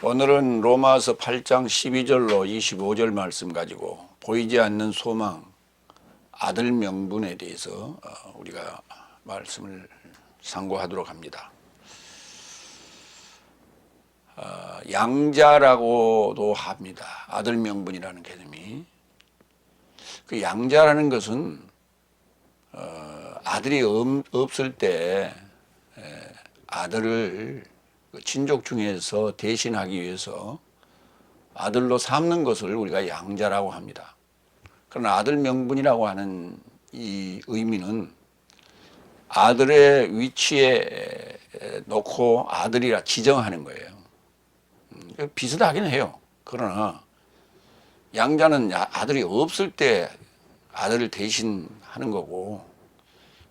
오늘은 로마서 8장 12절로 25절 말씀 가지고 보이지 않는 소망, 아들 명분에 대해서 우리가 말씀을 상고하도록 합니다. 양자라고도 합니다. 아들 명분이라는 개념이. 그 양자라는 것은 아들이 없을 때 아들을 친족 중에서 대신하기 위해서 아들로 삼는 것을 우리가 양자라고 합니다. 그러나 아들 명분이라고 하는 이 의미는 아들의 위치에 놓고 아들이라 지정하는 거예요. 비슷하긴 해요. 그러나 양자는 아들이 없을 때 아들을 대신하는 거고,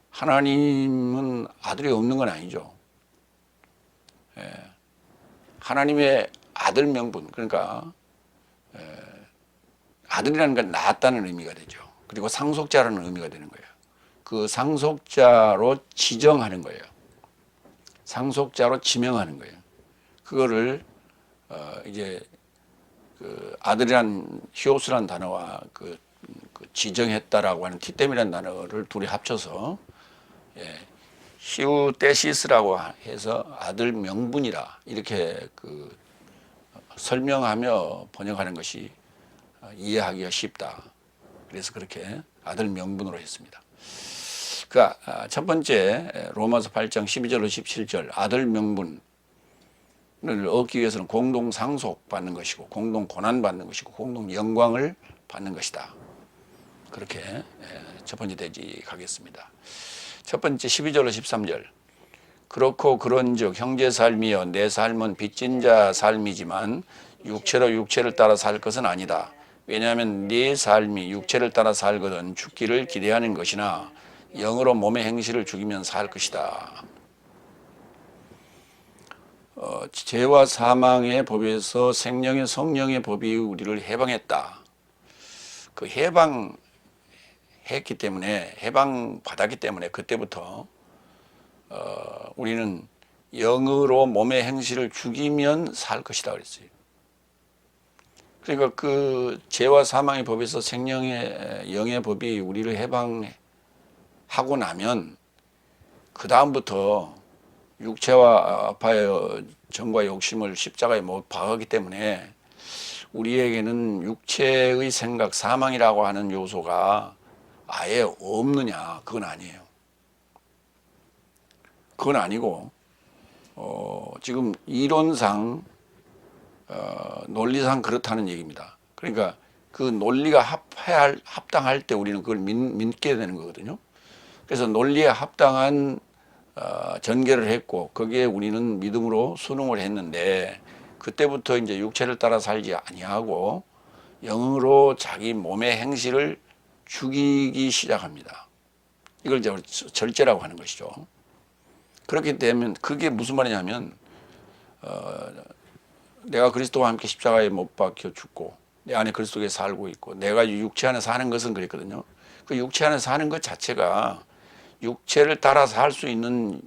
하나님은 아들이 없는 건 아니죠. 하나님의 아들 명분, 그러니까 아들이라는 건 낳았다는 의미가 되죠. 그리고 상속자라는 의미가 되는 거예요. 그 상속자로 지정하는 거예요. 상속자로 지명하는 거예요. 그거를 이제 그 아들이란 히오스란 단어와 그 지정했다라고 하는 티땜이라는 단어를 둘이 합쳐서 히우테시스라고 해서 아들 명분이라 이렇게 그 설명하며 번역하는 것이 이해하기가 쉽다. 그래서 그렇게 아들 명분으로 했습니다. 그러니까 첫 번째 로마서 8장 12절로 17절 아들 명분을 얻기 위해서는 공동 상속받는 것이고 공동 고난받는 것이고 공동 영광을 받는 것이다. 그렇게 첫 번째 대지하겠습니다. 첫 번째 12절로 13절 그렇고 그런즉 형제 삶이여 내 삶은 빚진 자 삶이지만 육체로 육체를 따라 살 것은 아니다. 왜냐하면 네 삶이 육체를 따라 살거든 죽기를 기대하는 것이나 영으로 몸의 행실을 죽이면 살 것이다. 죄와 사망의 법에서 생명의 성령의 법이 우리를 해방했다. 그 해방했기 때문에 해방받았기 때문에 그때부터 우리는 영으로 몸의 행실을 죽이면 살 것이다 그랬어요. 그러니까 그 죄와 사망의 법에서 생명의 영의 법이 우리를 해방하고 나면 그 다음부터 육체와 아파의 정과 욕심을 십자가에 못 박았기 때문에 우리에게는 육체의 생각, 사망이라고 하는 요소가 아예 없느냐? 그건 아니에요. 그건 아니고 지금 이론상 논리상 그렇다는 얘기입니다. 그러니까 그 논리가 합당할 때 우리는 그걸 믿게 되는 거거든요. 그래서 논리에 합당한 전개를 했고 거기에 우리는 믿음으로 순응을 했는데 그때부터 이제 육체를 따라 살지 아니하고 영으로 자기 몸의 행실을 죽이기 시작합니다. 이걸 이제 절제라고 하는 것이죠. 그렇기 때문에 그게 무슨 말이냐면 내가 그리스도와 함께 십자가에 못 박혀 죽고 내 안에 그리스도에 살고 있고 내가 육체 안에 사는 것은 그랬거든요. 그 육체 안에 사는 것 자체가 육체를 따라 살 수 있는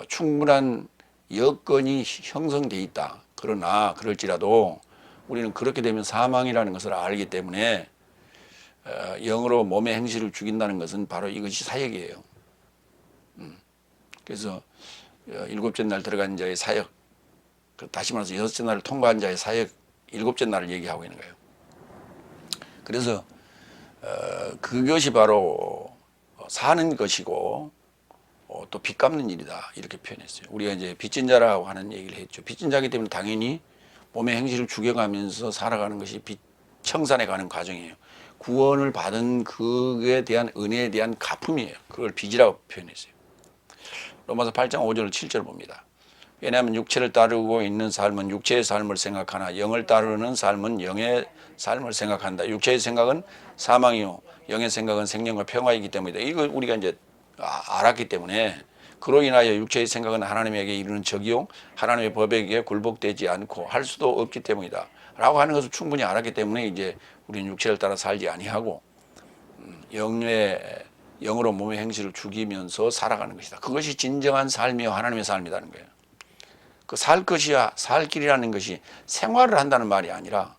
충분한 여건이 형성돼 있다. 그러나 그럴지라도 우리는 그렇게 되면 사망이라는 것을 알기 때문에 영으로 몸의 행실을 죽인다는 것은 바로 이것이 사역이에요. 그래서 일곱째 날 들어간 자의 사역, 다시 말해서 여섯째 날을 통과한 자의 사역, 일곱째 날을 얘기하고 있는 거예요. 그래서 그것이 바로 사는 것이고 또 빚 갚는 일이다 이렇게 표현했어요. 우리가 이제 빚진 자라고 하는 얘기를 했죠. 빚진 자이기 때문에 당연히 몸의 행실을 죽여가면서 살아가는 것이 빚 청산해 가는 과정이에요. 구원을 받은 그에 대한 은혜에 대한 갚음이에요. 그걸 빚이라고 표현했어요. 로마서 8장 5절 7절 봅니다. 왜냐하면 육체를 따르고 있는 삶은 육체의 삶을 생각하나 영을 따르는 삶은 영의 삶을 생각한다. 육체의 생각은 사망이요 영의 생각은 생명과 평화이기 때문이다. 이걸 우리가 이제 알았기 때문에 그로 인하여 육체의 생각은 하나님에게 이르는 적이요 하나님의 법에게 굴복되지 않고 할 수도 없기 때문이다. 라고 하는 것을 충분히 알았기 때문에 이제 우리는 육체를 따라 살지 아니하고 영으로 몸의 행실을 죽이면서 살아가는 것이다. 그것이 진정한 삶이요 하나님의 삶이라는 거예요. 그 살 것이야 살 길이라는 것이 생활을 한다는 말이 아니라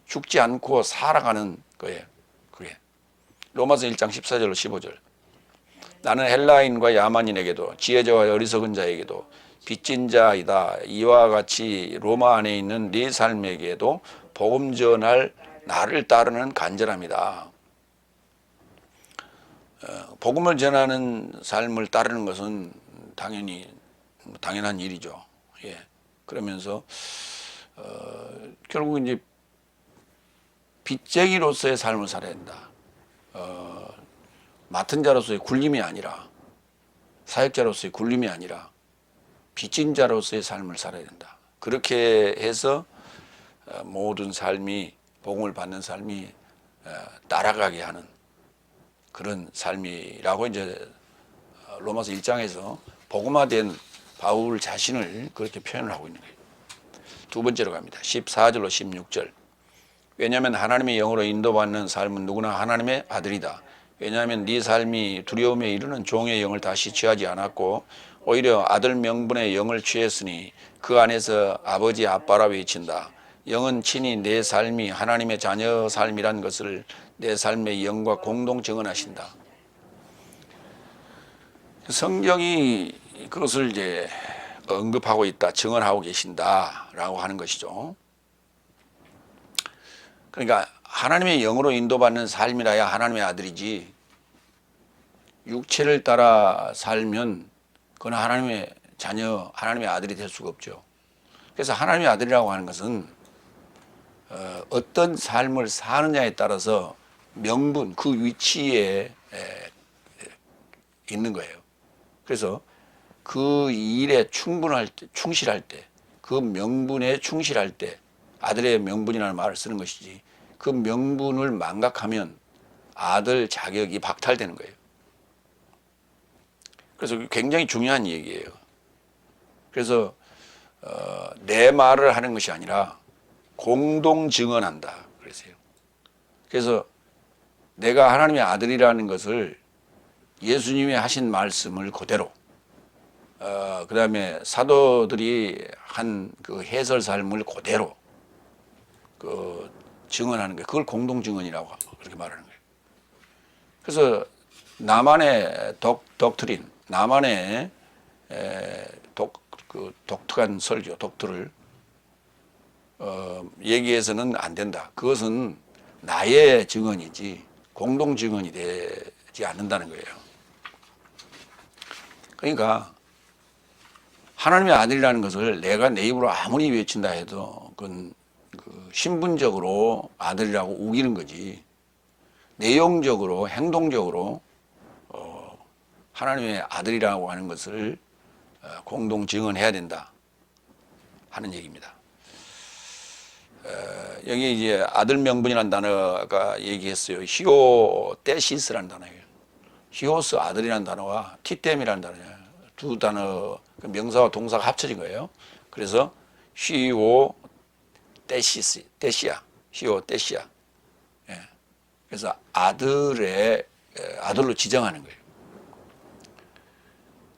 죽지 않고 살아가는 거예요. 그게 로마서 1장 14절로 15절. 나는 헬라인과 야만인에게도 지혜자와 어리석은 자에게도 빚진 자이다. 이와 같이 로마 안에 있는 네 삶에게도 복음 전할 나를 따르는 간절함이다. 복음을 전하는 삶을 따르는 것은 당연한 일이죠. 예. 그러면서 결국 이제 빚쟁이로서의 삶을 살아야 된다. 맡은 자로서의 굴림이 아니라, 사역자로서의 굴림이 아니라 빚진 자로서의 삶을 살아야 된다. 그렇게 해서 모든 삶이, 복음을 받는 삶이 따라가게 하는 그런 삶이라고 이제 로마서 1장에서 복음화된 바울 자신을 그렇게 표현을 하고 있는 거예요. 두 번째로 갑니다. 14절로 16절. 왜냐하면 하나님의 영으로 인도받는 삶은 누구나 하나님의 아들이다. 왜냐하면 네 삶이 두려움에 이르는 종의 영을 다시 취하지 않았고 오히려 아들 명분의 영을 취했으니 그 안에서 아버지 아빠라 외친다. 영은 친히 내 삶이 하나님의 자녀 삶이란 것을 내 삶의 영과 공동 증언하신다. 성경이 그것을 이제 언급하고 있다, 증언하고 계신다라고 하는 것이죠. 그러니까 하나님의 영으로 인도받는 삶이라야 하나님의 아들이지, 육체를 따라 살면 그건 하나님의 자녀, 하나님의 아들이 될 수가 없죠. 그래서 하나님의 아들이라고 하는 것은 어떤 삶을 사느냐에 따라서 명분, 그 위치에 있는 거예요. 그래서 그 일에 충실할 때, 그 명분에 충실할 때, 아들의 명분이라는 말을 쓰는 것이지, 그 명분을 망각하면 아들 자격이 박탈되는 거예요. 그래서 굉장히 중요한 얘기예요. 그래서 내 말을 하는 것이 아니라 공동 증언한다 그랬어요. 그래서 내가 하나님의 아들이라는 것을 예수님이 하신 말씀을 그대로, 그 다음에 사도들이 한 그 해설 삶을 그대로 증언하는 거예요. 그걸 공동 증언이라고 그렇게 말하는 거예요. 그래서 나만의 독트린, 나만의 독특한 설교, 독트를 얘기해서는 안 된다. 그것은 나의 증언이지 공동 증언이 되지 않는다는 거예요. 그러니까 하나님의 아들이라는 것을 내가 내 입으로 아무리 외친다 해도 그건 신분적으로 아들이라고 우기는 거지, 내용적으로 행동적으로 하나님의 아들이라고 하는 것을 공동 증언해야 된다 하는 얘기입니다. 여기 이제 아들 명분이라는 단어가 얘기했어요. 히오테시스라는 단어예요. 히오스 아들이라는 단어와 티템이라는 단어예요. 두 단어 명사와 동사가 합쳐진 거예요. 그래서 히오테시스, 테시아, 히오테시아. 예. 그래서 아들로 지정하는 거예요.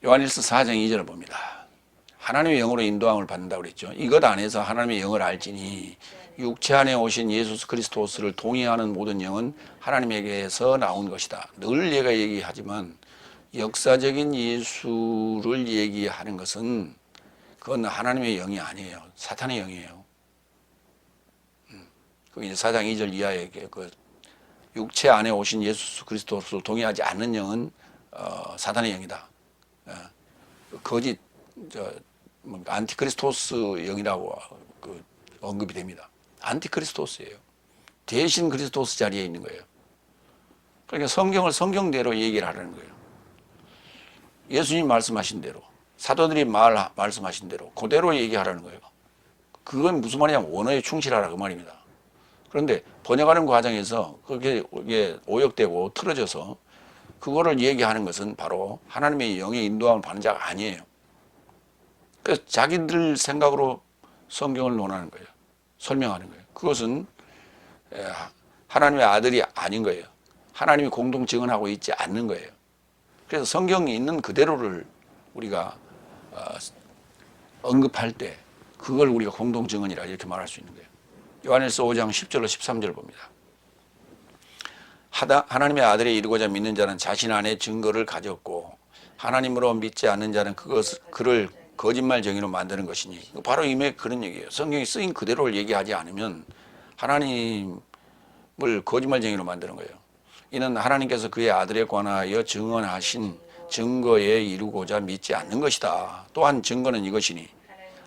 요한일서 4장 2절을 봅니다. 하나님의 영으로 인도함을 받는다고 그랬죠. 이것 안에서 하나님의 영을 알지니 육체 안에 오신 예수 그리스도스를 동의하는 모든 영은 하나님에게서 나온 것이다. 늘 얘가 얘기하지만 역사적인 예수를 얘기하는 것은 그건 하나님의 영이 아니에요. 사탄의 영이에요. 그 이제 4장 2절 이하에 그 육체 안에 오신 예수 그리스도를 동의하지 않는 영은 사탄의 영이다. 거짓 안티크리스토스 영이라고 언급이 됩니다. 안티크리스토스예요. 대신 그리스도스 자리에 있는 거예요. 그러니까 성경을 성경대로 얘기를 하라는 거예요. 예수님 말씀하신 대로, 사도들이 말씀하신 대로 그대로 얘기하라는 거예요. 그건 무슨 말이냐면 원어에 충실하라 그 말입니다. 그런데 번역하는 과정에서 그게 오역되고 틀어져서 그거를 얘기하는 것은 바로 하나님의 영의 인도함을 받는 자가 아니에요. 그래서 자기들 생각으로 성경을 논하는 거예요. 설명하는 거예요. 그것은 하나님의 아들이 아닌 거예요. 하나님이 공동 증언하고 있지 않는 거예에 그래서 성경이 있는 그대로를 우리가 언급할 때 그걸 우리가 공동 증언이라 이렇게 말할 수 있는 거예요. 요한일서 5장 10절로 13절 봅니다. 하나님의 아들이 이루고자 믿는 자는 자신 안에 증거를 가졌고 하나님으로 믿지 않는 자는 그를 거짓말쟁이로 만드는 것이니, 바로 이미 그런 얘기예요. 성경이 쓰인 그대로를 얘기하지 않으면 하나님을 거짓말쟁이로 만드는 거예요. 이는 하나님께서 그의 아들에 관하여 증언하신 증거에 이루고자 믿지 않는 것이다. 또한 증거는 이것이니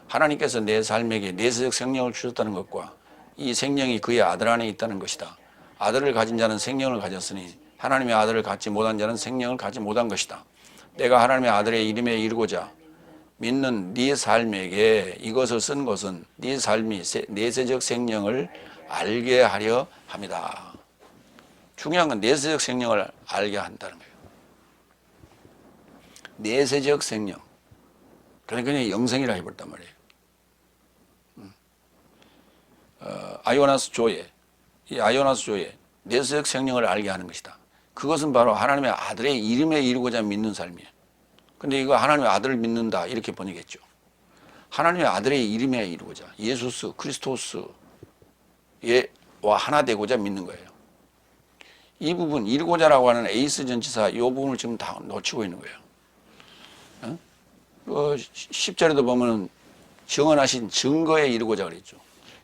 하나님께서 내 삶에게 내세적 생명을 주셨다는 것과 이 생명이 그의 아들 안에 있다는 것이다. 아들을 가진 자는 생명을 가졌으니 하나님의 아들을 갖지 못한 자는 생명을 갖지 못한 것이다. 내가 하나님의 아들의 이름에 이르고자 믿는 네 삶에게 이것을 쓴 것은 네 삶이 내세적 생명을 알게 하려 합니다. 중요한 건 내세적 생명을 알게 한다는 거예요. 내세적 생명. 그러니까 그냥 영생이라 해버렸단 말이에요. 아요나스 조에, 이 아요나스 조에 내세적 생명을 알게 하는 것이다. 그것은 바로 하나님의 아들의 이름에 이르고자 믿는 삶이에요. 근데 이거 하나님의 아들을 믿는다 이렇게 번역했죠. 하나님의 아들의 이름에 이르고자, 예수스, 크리스토스와 하나 되고자 믿는 거예요. 이 부분, 이르고자라고 하는 에이스 전치사 이 부분을 지금 다 놓치고 있는 거예요. 10절에도 보면 증언하신 증거에 이르고자 그랬죠.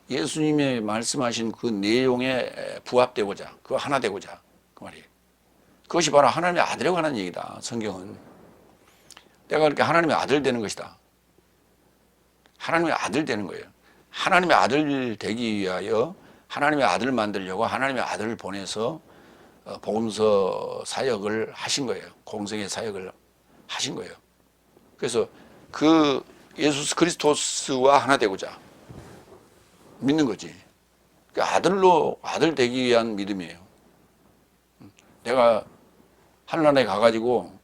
예수님의 말씀하신 그 내용에 부합되고자, 그 하나 되고자 그 말이에요. 그것이 바로 하나님의 아들에 관한 얘기다. 성경은 내가 그렇게 하나님의 아들 되는 것이다. 하나님의 아들 되는 거예요. 하나님의 아들 되기 위하여 하나님의 아들을 만들려고 하나님의 아들을 보내서 복음서 사역을 하신 거예요. 공생의 사역을 하신 거예요. 그래서 그 예수 그리스도스와 하나 되고자 믿는 거지. 그 아들 되기 위한 믿음이에요. 내가 하늘나라에 가가지고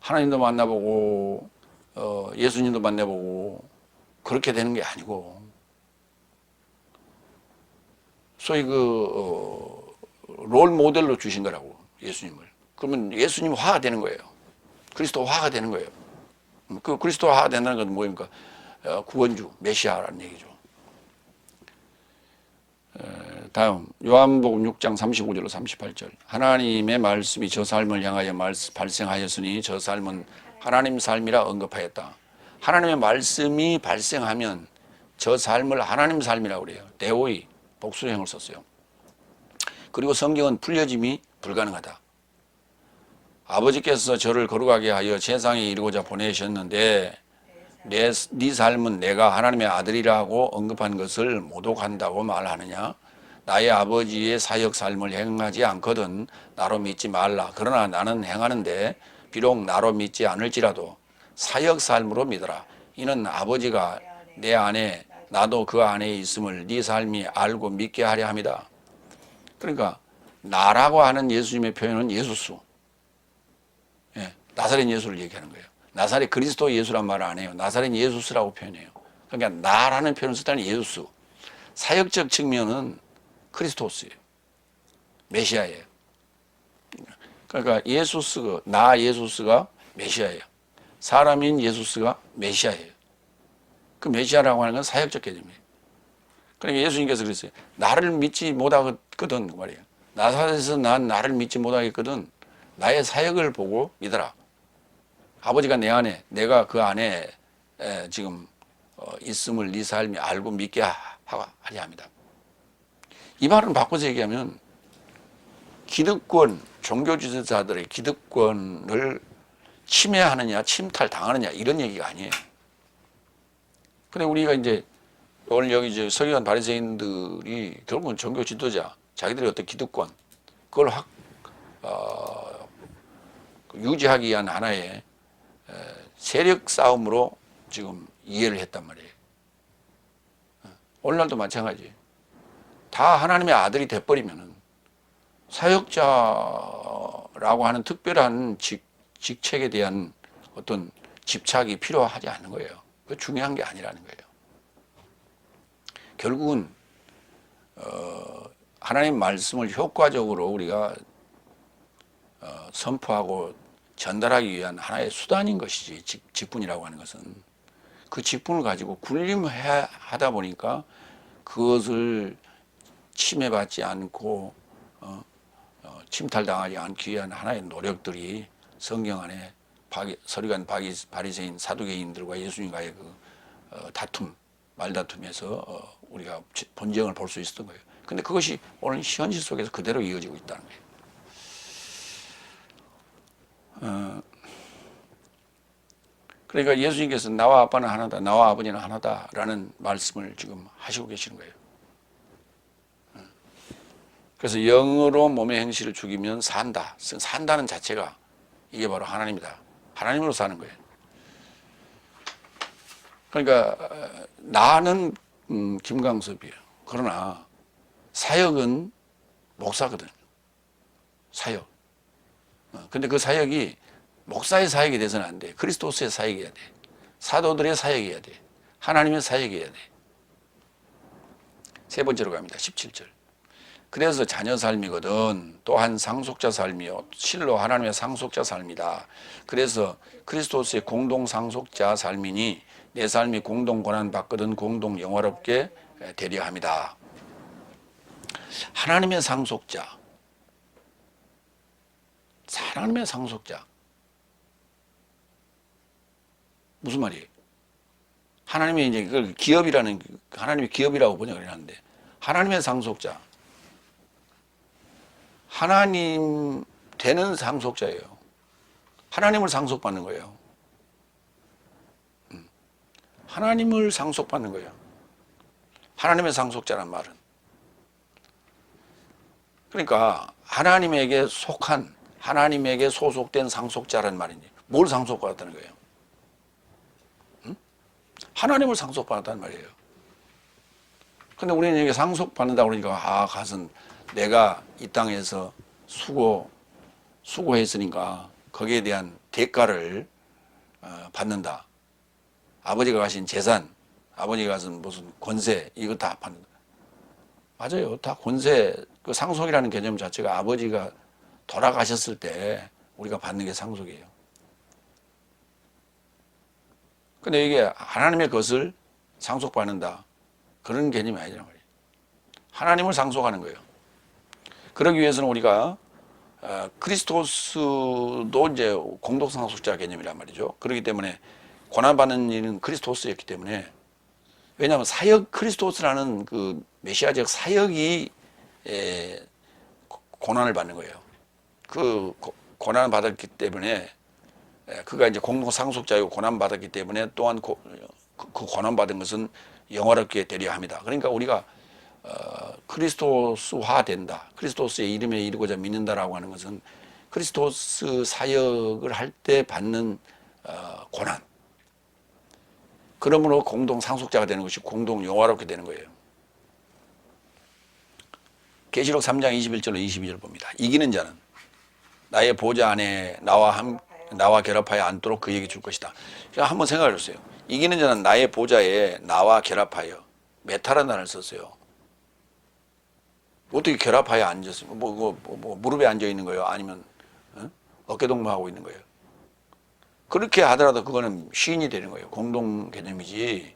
하나님도 만나보고 예수님도 만나보고 그렇게 되는 게 아니고, 소위 롤 모델로 주신 거라고, 예수님을. 그러면 예수님 화가 되는 거예요. 그리스도 화가 되는 거예요. 그 그리스도 화가 된다는 건 뭐입니까? 구원주, 메시아라는 얘기죠. 다음 요한복음 6장 35절로 38절. 하나님의 말씀이 저 삶을 향하여 발생하였으니 저 삶은 하나님 삶이라 언급하였다. 하나님의 말씀이 발생하면 저 삶을 하나님 삶이라고 그래요. 데오이 복수형을 썼어요. 그리고 성경은 풀려짐이 불가능하다. 아버지께서 저를 거룩하게 하여 세상에 이르고자 보내셨는데 네 삶은 내가 하나님의 아들이라고 언급한 것을 모독한다고 말하느냐? 나의 아버지의 사역 삶을 행하지 않거든 나로 믿지 말라. 그러나 나는 행하는데 비록 나로 믿지 않을지라도 사역 삶으로 믿어라. 이는 아버지가 내 안에 나도 그 안에 있음을 네 삶이 알고 믿게 하려 함이다. 그러니까 나라고 하는 예수님의 표현은 예수수. 나사렛 예수를 얘기하는 거예요. 나사렛 그리스도 예수란 말을 안 해요. 나사렛 예수스라고 표현해요. 그러니까 나라는 표현을 쓸 때는 예수스. 사역적 측면은 크리스토스예요. 메시아예요. 그러니까 나 예수스가 메시아예요. 사람인 예수스가 메시아예요. 그 메시아라고 하는 건 사역적 개념이에요. 그러니까 예수님께서 그랬어요. 나를 믿지 못하거든 그 말이에요. 나사렛에서 난 나를 믿지 못하겠거든 나의 사역을 보고 믿어라. 아버지가 내 안에, 내가 그 안에 지금 있음을 네 삶이 알고 믿게 하려 합니다. 이 말은 바꿔서 얘기하면 기득권, 종교지도자들의 기득권을 침해하느냐, 침탈당하느냐 이런 얘기가 아니에요. 근데 우리가 이제 오늘 여기 이제 서기관 바리새인들이 결국은 종교 지도자, 자기들의 어떤 기득권, 그걸 유지하기 위한 하나의 세력 싸움으로 지금 이해를 했단 말이에요. 오늘날도 마찬가지. 다 하나님의 아들이 돼버리면은 사역자라고 하는 특별한 직책에 대한 어떤 집착이 필요하지 않는 거예요. 그 중요한 게 아니라는 거예요. 결국은 하나님 말씀을 효과적으로 우리가 선포하고 전달하기 위한 하나의 수단인 것이지, 직분이라고 하는 것은. 그 직분을 가지고 군림하다 보니까 그것을 침해받지 않고 침탈당하지 않기 위한 하나의 노력들이 성경 안에 서기관 바리새인 사두개인들과 예수님과의 그 다툼, 말다툼에서 우리가 본정을 볼 수 있었던 거예요. 근데 그것이 오늘 현실 속에서 그대로 이어지고 있다는 거예요. 그러니까 예수님께서 나와 아빠는 하나다, 나와 아버지는 하나다라는 말씀을 지금 하시고 계시는 거예요. 그래서 영으로 몸의 행실을 죽이면 산다. 산다는 자체가 이게 바로 하나님이다. 하나님으로 사는 거예요. 그러니까 나는 김광섭이에요. 그러나 사역은 목사거든요. 사역. 근데 그 사역이 목사의 사역이 돼서는 안 돼. 그리스도스의 사역이어야 돼. 사도들의 사역이어야 돼. 하나님의 사역이어야 돼. 세 번째로 갑니다. 17절. 그래서 자녀 삶이거든 또한 상속자 삶이요 실로 하나님의 상속자 삶이다. 그래서 그리스도스의 공동 상속자 삶이니 내 삶이 공동 고난 받거든 공동 영화롭게 되려 합니다. 하나님의 상속자, 하나님의 상속자 무슨 말이에요? 하나님의 이제 그걸 기업이라는 하나님의 기업이라고 번역을 하는데 하나님의 상속자. 하나님 되는 상속자예요. 하나님을 상속받는 거예요. 하나님을 상속받는 거예요. 하나님의 상속자란 말은. 그러니까 하나님에게 속한, 하나님에게 소속된 상속자란 말이니 뭘 상속받았다는 거예요? 하나님을 상속받았다는 말이에요. 근데 우리는 이게 상속받는다고 그러니까 가서 내가 이 땅에서 수고했으니까 거기에 대한 대가를 받는다. 아버지가 가신 재산, 아버지가 가진 무슨 권세, 이거 다 받는다. 맞아요. 다 권세, 그 상속이라는 개념 자체가 아버지가 돌아가셨을 때 우리가 받는 게 상속이에요. 근데 이게 하나님의 것을 상속받는다. 그런 개념이 아니란 말이에요. 하나님을 상속하는 거예요. 그러기 위해서는 우리가 그리스도스도 이제 공동상속자 개념이란 말이죠. 그렇기 때문에 고난받는 일은 그리스도스였기 때문에 왜냐하면 사역 그리스도스라는 그 메시아적 사역이 고난을 받는 거예요. 그 고난을 받았기 때문에 그가 이제 공동상속자이고 고난받았기 때문에 또한 그 고난받은 것은 영화롭게 되려 합니다. 그러니까 우리가 그리스도스화 된다. 그리스도스의 이름에 이르고자 믿는다라고 하는 것은 그리스도스 사역을 할 때 받는 고난. 그러므로 공동 상속자가 되는 것이 공동 영화롭게 되는 거예요. 계시록 3장 21절로 22절 봅니다. 이기는 자는 나의 보좌 안에 나와 결합하여 앉도록 그에게 줄 것이다. 그러니까 한번 생각해 보세요. 이기는 자는 나의 보좌에 나와 결합하여 메타라는 단어를 썼어요. 어떻게 결합하여 앉았어요? 무릎에 앉아 있는 거예요? 아니면 어깨동무하고 있는 거예요? 그렇게 하더라도 그거는 시인이 되는 거예요. 공동 개념이지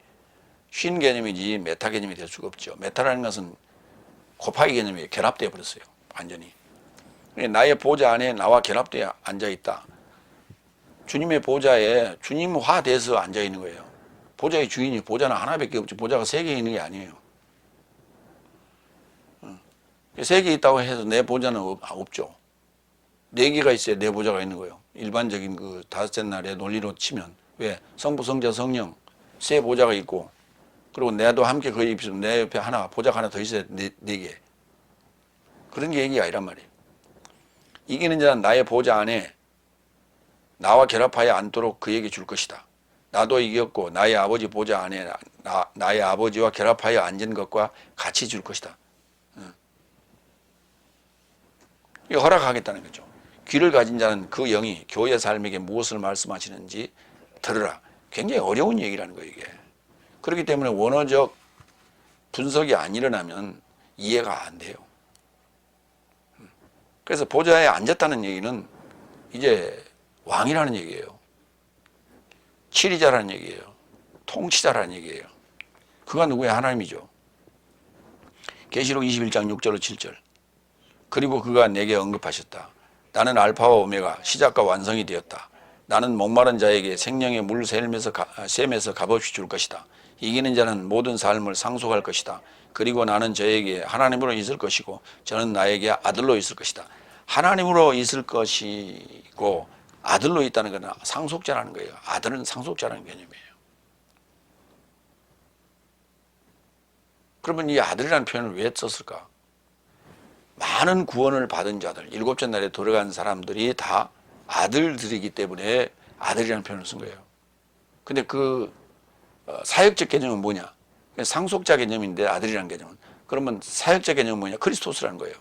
신 개념이지 메타 개념이 될 수가 없죠. 메타라는 것은 곱하기 개념이에요. 결합되어 버렸어요. 완전히. 나의 보좌 안에 나와 결합되어 앉아 있다. 주님의 보좌에 주님화돼서 앉아 있는 거예요. 보좌의 주인이 보좌는 하나밖에 없지 보좌가 세 개 있는 게 아니에요. 세 개 있다고 해서 내 보좌는 없죠. 네 개가 있어야 내 보좌가 있는 거예요. 일반적인 그 다섯째 날의 논리로 치면 왜 성부 성자 성령 세 보좌가 있고 그리고 내도 함께 그 옆에 있으면 내 옆에 하나 보좌가 하나 더 있어야 네 개. 그런 게 얘기가 아니란 말이에요. 이기는 자는 나의 보좌 안에 나와 결합하여 앉도록 그에게 줄 것이다. 나도 이겼고 나의 아버지 보좌 안에 나의 아버지와 결합하여 앉은 것과 같이 줄 것이다. 이거 허락하겠다는 거죠. 귀를 가진 자는 그 영이 교회 삶에게 무엇을 말씀하시는지 들으라. 굉장히 어려운 얘기라는 거예요, 이게. 그렇기 때문에 원어적 분석이 안 일어나면 이해가 안 돼요. 그래서 보좌에 앉았다는 얘기는 이제 왕이라는 얘기예요. 치리자라는 얘기예요. 통치자라는 얘기예요. 그가 누구야? 하나님이죠. 계시록 21장 6절로 7절. 그리고 그가 내게 언급하셨다. 나는 알파와 오메가 시작과 완성이 되었다. 나는 목마른 자에게 생명의 물 샘에서 값없이 줄 것이다. 이기는 자는 모든 삶을 상속할 것이다. 그리고 나는 저에게 하나님으로 있을 것이고 저는 나에게 아들로 있을 것이다. 하나님으로 있을 것이고 아들로 있다는 것은 상속자라는 거예요. 아들은 상속자라는 개념이에요. 그러면 이 아들이라는 표현을 왜 썼을까? 많은 구원을 받은 자들, 일곱째 날에 들어간 사람들이 다 아들들이기 때문에 아들이라는 표현을 쓴 거예요. 근데 그 사역적 개념은 뭐냐? 상속자 개념인데 아들이라는 개념은. 그러면 사역적 개념은 뭐냐? 크리스토스라는 거예요.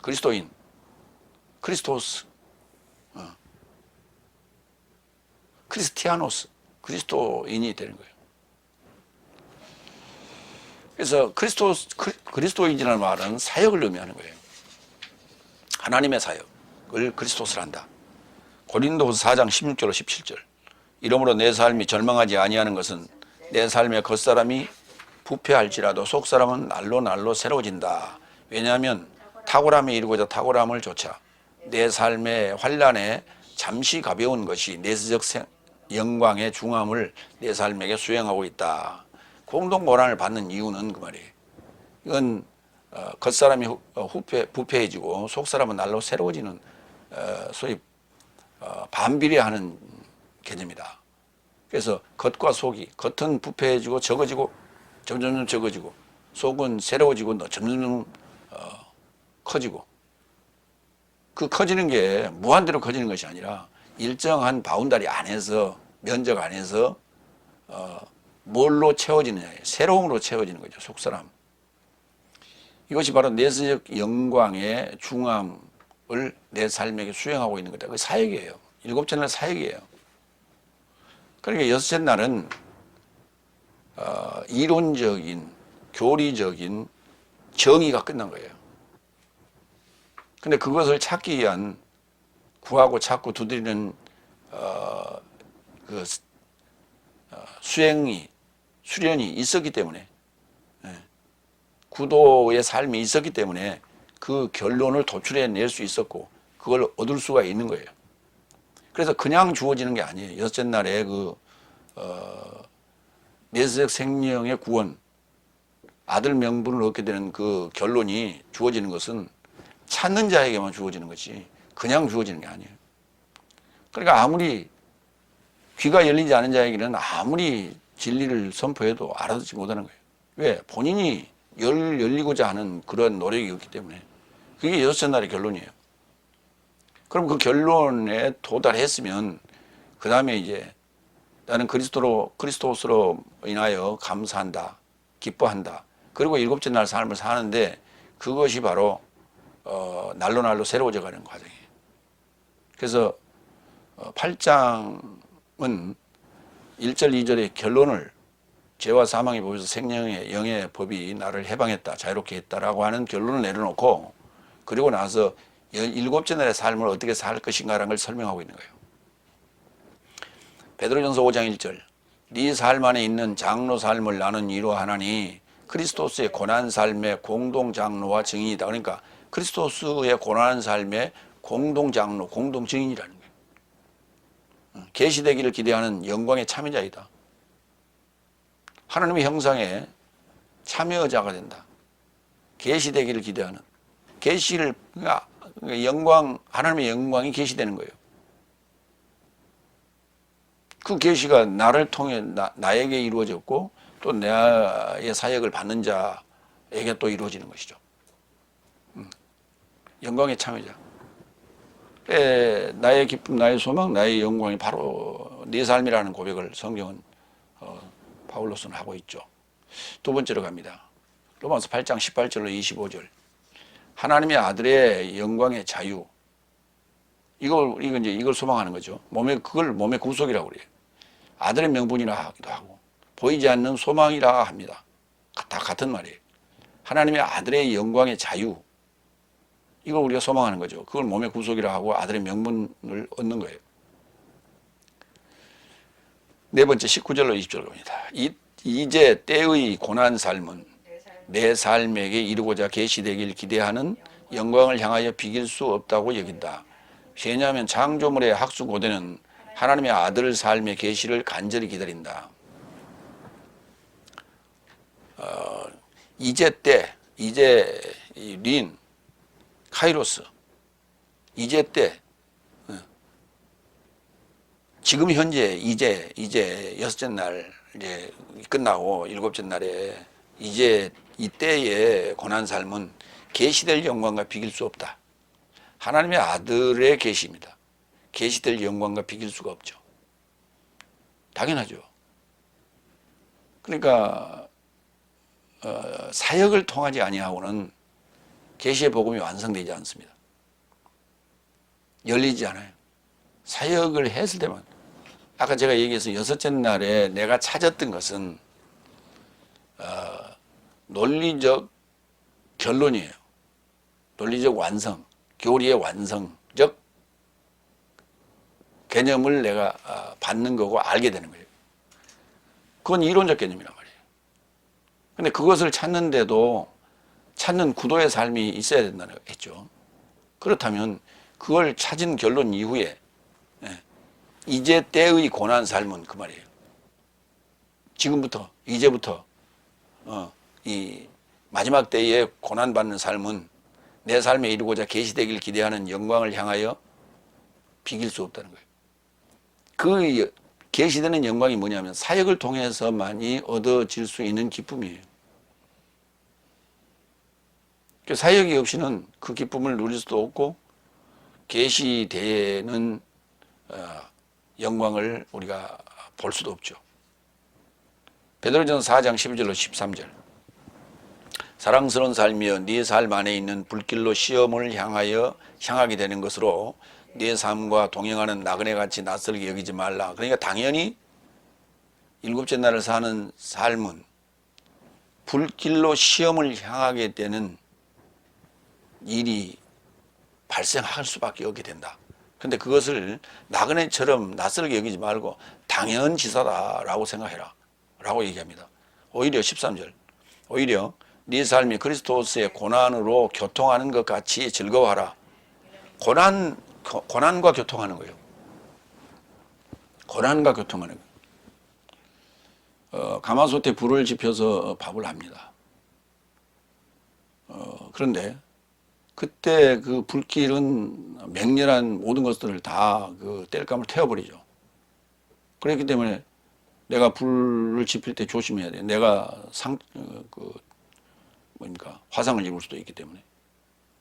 그리스도인. 크리스토스. 크리스티아노스. 그리스도인이 되는 거예요. 그래서 그리스도인이라는 말은 사역을 의미하는 거예요. 하나님의 사역을 그리스도스라 한다. 고린도후서 4장 16절로 17절. 이러므로 내 삶이 절망하지 아니하는 것은 내 삶의 겉사람이 부패할지라도 속사람은 날로 새로워진다. 왜냐하면 탁월함에 이르고자 탁월함을 좇아 내 삶의 환난에 잠시 가벼운 것이 내세적 영광의 중함을 내 삶에게 수행하고 있다. 공동 고난을 받는 이유는 그 말이에요. 이건 겉사람이 부패해지고 속사람은 날로 새로워지는 소위 반비례하는 개념이다. 그래서 겉과 속이, 겉은 부패해지고 적어지고 점점 적어지고 속은 새로워지고 점점 커지고, 그 커지는 게 무한대로 커지는 것이 아니라 일정한 바운다리 안에서, 면적 안에서 뭘로 채워지느냐, 새로움으로 채워지는 거죠. 속사람. 이것이 바로 내세적 영광의 중함을 내 삶에게 수행하고 있는 거다. 그 사역이에요. 일곱째 날 사역이에요. 그러니까 여섯째 날은 이론적인, 교리적인 정의가 끝난 거예요. 근데 그것을 찾기 위한, 구하고 찾고 두드리는 수련이 있었기 때문에, 구도의 삶이 있었기 때문에 그 결론을 도출해낼 수 있었고 그걸 얻을 수가 있는 거예요. 그래서 그냥 주어지는 게 아니에요. 여섯째 날에 내세적 생명의 구원, 아들 명분을 얻게 되는 그 결론이 주어지는 것은 찾는 자에게만 주어지는 거지 그냥 주어지는 게 아니에요. 그러니까 아무리 귀가 열리지 않은 자에게는 아무리 진리를 선포해도 알아듣지 못하는 거예요. 왜? 본인이 열리고자 하는 그런 노력이 없기 때문에. 그게 여섯째 날의 결론이에요. 그럼 그 결론에 도달했으면 그 다음에 이제 나는 그리스도스로 인하여 감사한다, 기뻐한다. 그리고 일곱째 날 삶을 사는데 그것이 바로 날로 새로워져 가는 과정이에요. 그래서 8장은 1절, 2절의 결론을 죄와 사망의 법에서 생명의 영의 법이 나를 해방했다, 자유롭게 했다라고 하는 결론을 내려놓고, 그리고 나서 일곱째 날의 삶을 어떻게 살 것인가라는 걸 설명하고 있는 거예요. 베드로전서 5장 1절. 네 삶 안에 있는 장로 삶을 나는 이루하나니 그리스도스의 고난 삶의 공동 장로와 증인이다. 그러니까 그리스도스의 고난 삶의 공동 장로, 공동 증인이라는 거예요. 계시되기를 기대하는 영광의 참여자이다. 하나님의 형상에 참여자가 된다. 계시되기를 기대하는, 계시를, 영광, 하나님의 영광이 계시되는 거예요. 그 계시가 나를 통해 나에게 이루어졌고 또 나의 사역을 받는 자에게 또 이루어지는 것이죠. 영광의 참여자. 나의 기쁨, 나의 소망, 나의 영광이 바로 네 삶이라는 고백을 성경은 바울로서는 하고 있죠. 두 번째로 갑니다. 로마서 8장 18절로 25절. 하나님의 아들의 영광의 자유. 이걸 소망하는 거죠. 그걸 몸의 구속이라고 그래요. 아들의 명분이라 하기도 하고, 보이지 않는 소망이라 합니다. 다 같은 말이에요. 하나님의 아들의 영광의 자유. 이걸 우리가 소망하는 거죠. 그걸 몸의 구속이라 하고 아들의 명분을 얻는 거예요. 네 번째 19절로 20절 갑니다. 이제 때의 고난 삶은 내 삶에게 이루고자 계시되길 기대하는 영광을 향하여 비길 수 없다고 여긴다. 왜냐하면 창조물의 학수고대는 하나님의 아들 삶의 계시를 간절히 기다린다. 이제 때, 이제 린, 카이로스, 이제 때, 지금 현재 이제 여섯째 날 이제 끝나고 일곱째 날에 이제 이때의 고난 삶은 계시될 영광과 비길 수 없다. 하나님의 아들의 계시입니다. 계시될 영광과 비길 수가 없죠. 당연하죠. 그러니까 사역을 통하지 아니하고는 계시의 복음이 완성되지 않습니다. 열리지 않아요. 사역을 했을 때만. 아까 제가 얘기해서 여섯째 날에 내가 찾았던 것은 논리적 결론이에요. 논리적 완성, 교리의 완성적 개념을 내가 받는 거고 알게 되는 거예요. 그건 이론적 개념이란 말이에요. 근데 그것을 찾는데도 찾는 구도의 삶이 있어야 된다는 했죠. 그렇다면 그걸 찾은 결론 이후에 이제 때의 고난 삶은 그 말이에요. 지금부터, 이제부터 이 마지막 때의 고난받는 삶은 내 삶에 이루고자 계시되길 기대하는 영광을 향하여 비길 수 없다는 거예요. 그 계시되는 영광이 뭐냐면 사역을 통해서만이 얻어질 수 있는 기쁨이에요. 사역이 없이는 그 기쁨을 누릴 수도 없고 계시되는 영광을 우리가 볼 수도 없죠. 베드로전서 4장 12절로 13절. 사랑스러운 삶이여 네 삶 안에 있는 불길로 시험을 향하게 되는 것으로 네 삶과 동행하는 나그네같이 낯설게 여기지 말라. 그러니까 당연히 일곱째 날을 사는 삶은 불길로 시험을 향하게 되는 일이 발생할 수밖에 없게 된다. 근데 그것을 나그네처럼 낯설게 여기지 말고 당연지사다라고 생각해라 라고 얘기합니다. 오히려 13절 오히려 네 삶이 그리스도스의 고난으로 교통하는 것 같이 즐거워하라. 고난과 교통하는 거예요. 고난과 교통하는 거예요. 가마솥에 불을 지펴서 밥을 합니다. 그런데 그때 그 불길은 맹렬한 모든 것들을 다 그 땔감을 태워버리죠. 그렇기 때문에 내가 불을 지필 때 조심해야 돼. 내가 화상을 입을 수도 있기 때문에.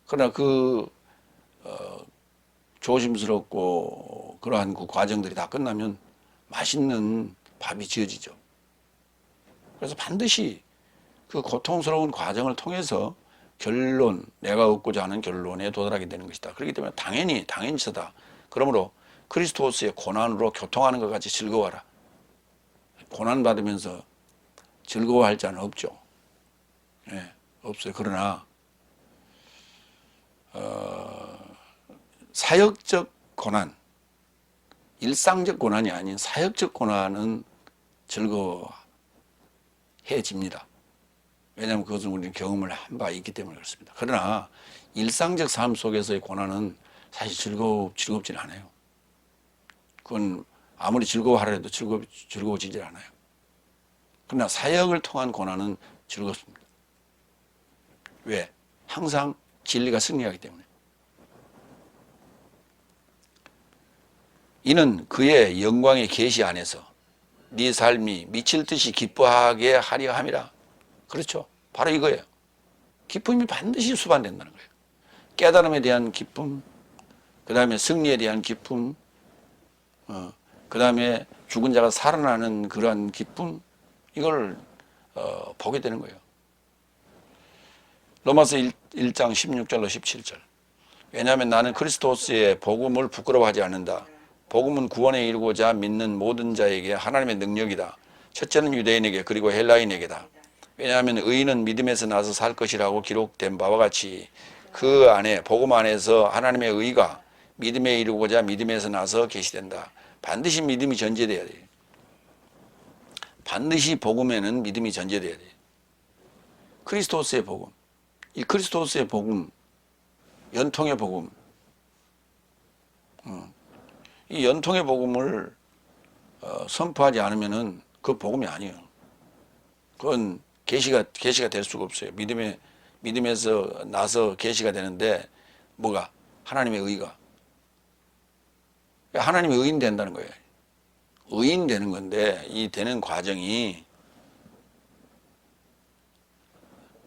그러나 조심스럽고 그러한 그 과정들이 다 끝나면 맛있는 밥이 지어지죠. 그래서 반드시 그 고통스러운 과정을 통해서 내가 얻고자 하는 결론에 도달하게 되는 것이다. 그렇기 때문에 당연지사다. 그러므로 그리스도스의 고난으로 교통하는 것 같이 즐거워하라. 고난받으면서 즐거워할 자는 없죠. 없어요. 그러나 사역적 고난, 일상적 고난이 아닌 사역적 고난은 즐거워해집니다. 왜냐하면 그것은 우리는 경험을 한 바 있기 때문에 그렇습니다. 그러나 일상적 삶 속에서의 고난은 사실 즐겁진 않아요. 그건 아무리 즐거워하라 해도 즐거워지질 않아요. 그러나 사역을 통한 고난은 즐겁습니다. 왜? 항상 진리가 승리하기 때문에. 이는 그의 영광의 계시 안에서 네 삶이 미칠 듯이 기뻐하게 하려 함이라. 그렇죠. 바로 이거예요. 기쁨이 반드시 수반된다는 거예요. 깨달음에 대한 기쁨, 그 다음에 승리에 대한 기쁨, 그 다음에 죽은 자가 살아나는 그러한 기쁨, 이걸 보게 되는 거예요. 로마서 1장 16절로 17절. 왜냐하면 나는 그리스도스의 복음을 부끄러워하지 않는다. 복음은 구원에 이르고자 믿는 모든 자에게 하나님의 능력이다. 첫째는 유대인에게 그리고 헬라인에게다. 왜냐하면 의인은 믿음에서 나서 살 것이라고 기록된 바와 같이 그 안에 복음 안에서 하나님의 의가 믿음에 이르고자 믿음에서 나서 계시된다. 반드시 믿음이 전제돼야 돼요. 반드시 복음에는 믿음이 전제돼야 돼요. 크리스토스의 복음, 이 크리스토스의 복음, 연통의 복음, 이 연통의 복음을 선포하지 않으면은 그 복음이 아니에요. 그건 계시가 될 수가 없어요. 믿음에서 나서 계시가 되는데 뭐가 하나님의 의가 하나님의 의인 된다는 거예요. 의인 되는 건데 이 되는 과정이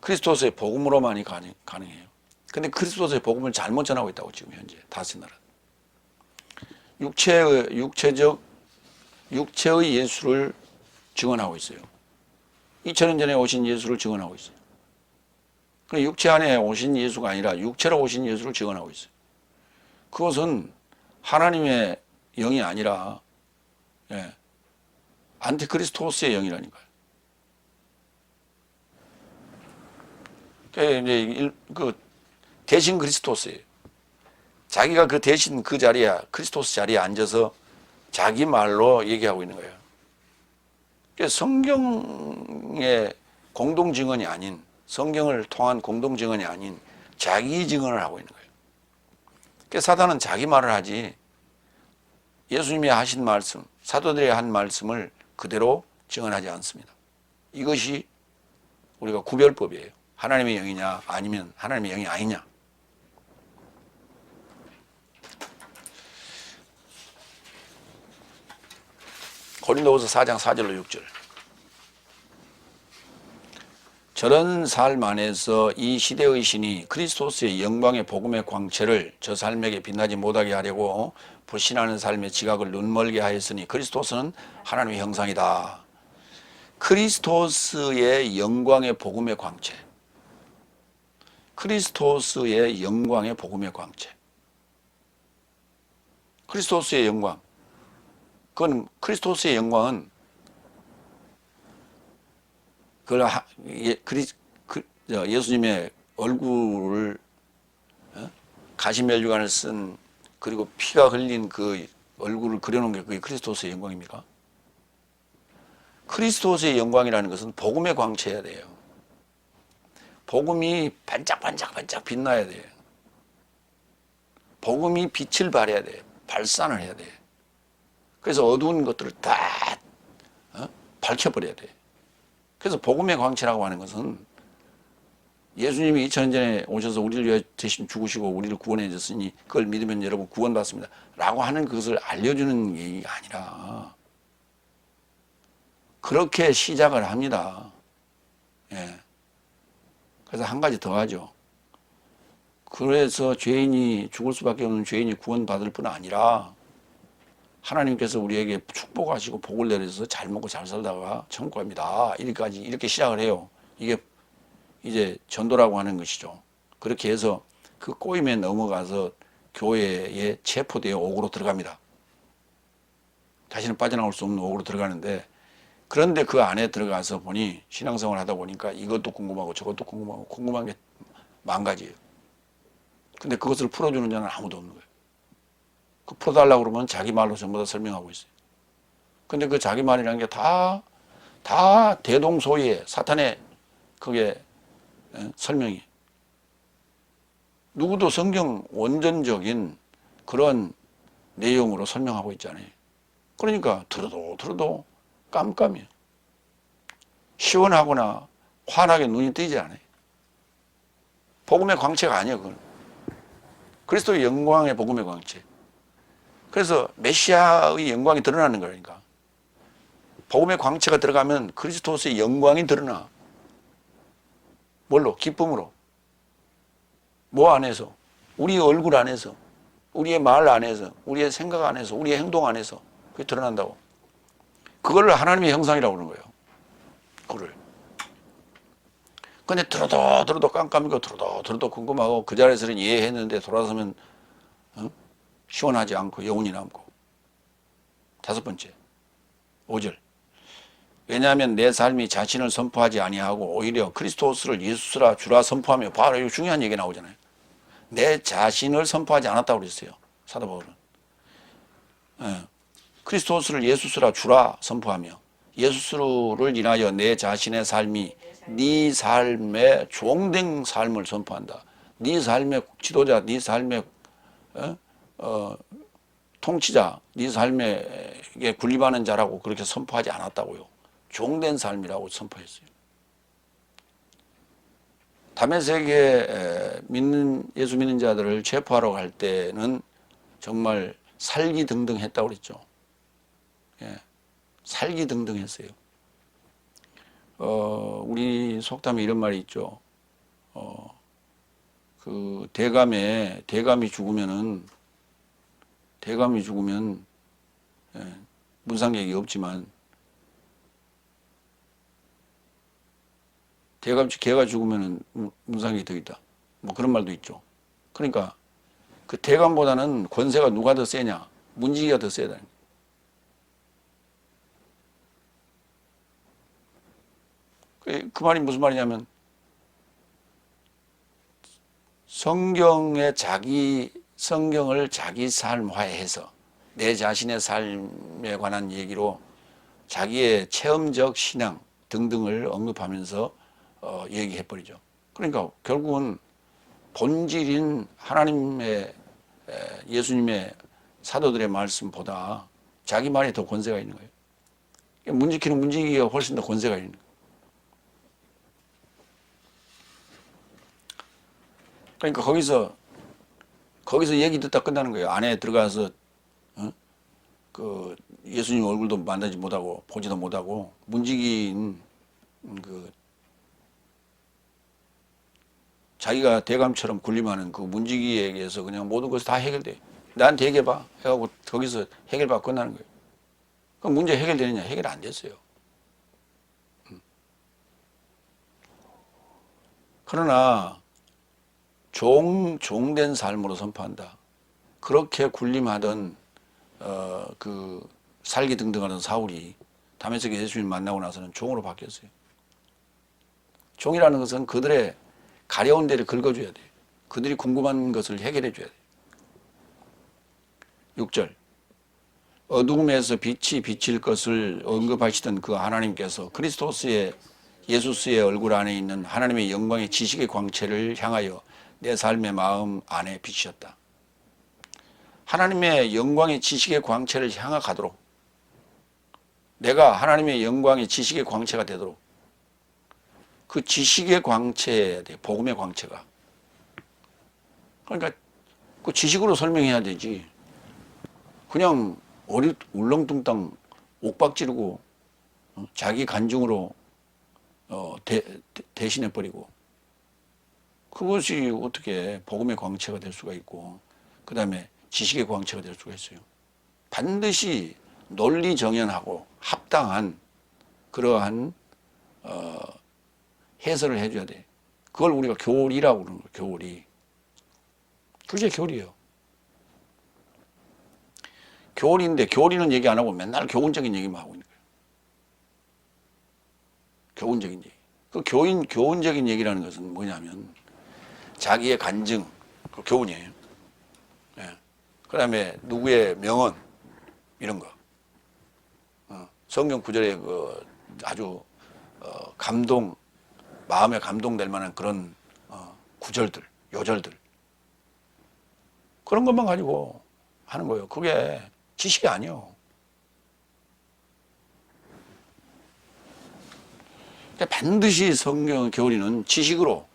그리스도의 복음으로만이 가능해요. 근데 그리스도의 복음을 잘못 전하고 있다고 지금 현재 다스 나라. 육체의 예수를 증언하고 있어요. 2000년 전에 오신 예수를 증언하고 있어요. 육체 안에 오신 예수가 아니라 육체로 오신 예수를 증언하고 있어요. 그것은 하나님의 영이 아니라 안티크리스토스의 영이라니까요. 이제 대신 그리스토스예요. 자기가 그 대신 그 자리에 크리스토스 자리에 앉아서 자기 말로 얘기하고 있는 거예요. 성경의 공동 증언이 아닌 성경을 통한 공동 증언이 아닌 자기 증언을 하고 있는 거예요. 사단은 자기 말을 하지 예수님이 하신 말씀, 사도들이 한 말씀을 그대로 증언하지 않습니다. 이것이 우리가 구별법이에요. 하나님의 영이냐 아니면 하나님의 영이 아니냐. 고린도후서 4장 4절로 6절. 저런 삶 안에서 이 시대의 신이 그리스도스의 영광의 복음의 광채를 저 삶에게 빛나지 못하게 하려고 불신하는 삶의 지각을 눈멀게 하였으니 그리스도스는 하나님의 형상이다. 크리스토스의 영광의 복음의 광채. 크리스토스의 영광의 복음의 광채. 크리스토스의 영광. 그건 크리스토스의 영광은 예수님의 얼굴을 가시면류관을 쓴 그리고 피가 흘린 그 얼굴을 그려놓은 게 그게 크리스토스의 영광입니까? 크리스토스의 영광이라는 것은 복음의 광채여야 돼요. 복음이 반짝반짝 빛나야 돼요. 복음이 빛을 발해야 돼요. 발산을 해야 돼요. 그래서 어두운 것들을 다 밝혀버려야 돼요. 그래서 복음의 광채라고 하는 것은 예수님이 2000년 전에 오셔서 우리를 위해 대신 죽으시고 우리를 구원해 주셨으니 그걸 믿으면 여러분 구원받습니다 라고 하는 그것을 알려주는 얘기가 아니라 그렇게 시작을 합니다. 예. 그래서 한 가지 더 하죠. 그래서 죄인이 죽을 수밖에 없는 죄인이 구원받을 뿐 아니라 하나님께서 우리에게 축복하시고 복을 내려서 잘 먹고 잘 살다가 천국 갑니다. 이렇게 시작을 해요. 이게 이제 전도라고 하는 것이죠. 그렇게 해서 그 꼬임에 넘어가서 교회에 체포되어 옥으로 들어갑니다. 다시는 빠져나올 수 없는 옥으로 들어가는데 그런데 그 안에 들어가서 보니 신앙생활을 하다 보니까 이것도 궁금하고 저것도 궁금하고 궁금한 게 만 가지예요. 근데 그것을 풀어주는 자는 아무도 없는 거예요. 그 풀어달라고 그러면 자기 말로 전부 다 설명하고 있어요. 근데 그 자기 말이라는 게 다 대동소이에 사탄의 그게 설명이. 누구도 성경 원전적인 그런 내용으로 설명하고 있잖아요. 그러니까 들어도 깜깜해요. 시원하거나 환하게 눈이 뜨이지 않아요. 복음의 광채가 아니에요. 그건. 그리스도의 영광의 복음의 광채. 그래서 메시아의 영광이 드러나는 거니까. 복음의 광채가 들어가면 그리스도의 영광이 드러나. 뭘로? 기쁨으로. 뭐 안에서? 우리의 얼굴 안에서, 우리의 말 안에서, 우리의 생각 안에서, 우리의 행동 안에서 그게 드러난다고. 그걸 하나님의 형상이라고 그러는 거예요. 그걸. 근데 들어도 깜깜이고 들어도 궁금하고 그 자리에서는 이해했는데 돌아서면 시원하지 않고 여운이 남고. 5번째 5절. 왜냐하면 내 삶이 자신을 선포하지 아니하고 오히려 크리스토스를 예수라 주라 선포하며 바로 이거 중요한 얘기 나오잖아요. 내 자신을 선포하지 않았다고 그랬어요. 사도 바울은. 크리스토스를 예수라 주라 선포하며 예수를 인하여 내 자신의 삶이 네 삶의 종된 삶을 선포한다. 네 삶의 지도자, 네 삶의 통치자, 네 삶에 군림하는 자라고 그렇게 선포하지 않았다고요. 종된 삶이라고 선포했어요. 다메섹에 예수 믿는 자들을 체포하러 갈 때는 정말 살기등등했다고 그랬죠. 예, 살기등등했어요. 우리 속담에 이런 말이 있죠. 그 대감이 죽으면 예, 문상객이 없지만 개가 죽으면은 문상객이 더 있다. 뭐 그런 말도 있죠. 그러니까 그 대감보다는 권세가 누가 더 세냐? 문지기가 더 세다. 그 말이 무슨 말이냐면 성경을 자기 삶화해서 내 자신의 삶에 관한 얘기로 자기의 체험적 신앙 등등을 언급하면서 얘기해버리죠. 그러니까 결국은 본질인 하나님의 예수님의 사도들의 말씀보다 자기 말에 더 권세가 있는 거예요. 문지기는 문지기가 훨씬 더 권세가 있는 거예요. 그러니까 거기서 얘기 듣다 끝나는 거예요. 안에 들어가서 그 예수님 얼굴도 만나지 못하고 보지도 못하고 문지기인 그 자기가 대감처럼 군림하는 그 문지기에게서 그냥 모든 것이 다 해결돼. 나한테 얘기해봐 해가고 거기서 해결받고 끝나는 거예요. 그럼 문제 해결되느냐? 해결 안 됐어요. 그러나 종된 삶으로 선포한다. 그렇게 군림하던 그 살기등등하던 사울이 다메섹에 예수님 만나고 나서는 종으로 바뀌었어요. 종이라는 것은 그들의 가려운 데를 긁어줘야 돼. 그들이 궁금한 것을 해결해 줘야 돼. 6절 어두움에서 빛이 비칠 것을 언급하시던 그 하나님께서 그리스도스의 예수스의 얼굴 안에 있는 하나님의 영광의 지식의 광채를 향하여 내 삶의 마음 안에 비추셨다. 하나님의 영광의 지식의 광채를 향해 가도록 내가 하나님의 영광의 지식의 광채가 되도록 그 지식의 광채야 돼. 복음의 광채가. 그러니까 그 지식으로 설명해야 되지. 그냥 울렁뚱땅 옥박지르고 자기 간증으로 대신해버리고 그것이 어떻게 복음의 광채가 될 수가 있고 그 다음에 지식의 광채가 될 수가 있어요. 반드시 논리정연하고 합당한 그러한 해설을 해줘야 돼. 그걸 우리가 교리라고 그러는 거예요. 교리. 그게 교리예요. 교리인데 교리는 얘기 안 하고 맨날 교훈적인 얘기만 하고 있는 거예요. 교훈적인 얘기. 그 교훈적인 얘기라는 것은 뭐냐면 자기의 간증, 그 교훈이에요. 예. 그 다음에 누구의 명언, 이런 거. 성경 구절에 그 아주 마음에 감동될 만한 그런 구절들, 요절들. 그런 것만 가지고 하는 거예요. 그게 지식이 아니에요. 반드시 성경 교리는 지식으로,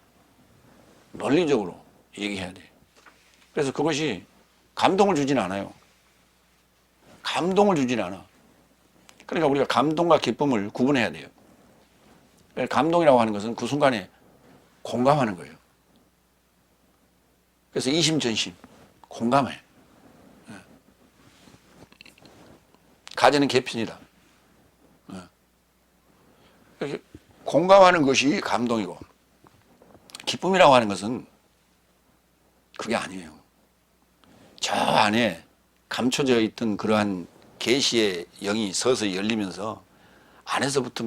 논리적으로 얘기해야 돼. 그래서 그것이 감동을 주진 않아요. 감동을 주진 않아. 그러니까 우리가 감동과 기쁨을 구분해야 돼요. 감동이라고 하는 것은 그 순간에 공감하는 거예요. 그래서 이심전심, 공감해. 가지는 개편이다. 공감하는 것이 감동이고 기쁨이라고 하는 것은 그게 아니에요. 저 안에 감춰져 있던 그러한 계시의 영이 서서히 열리면서 안에서부터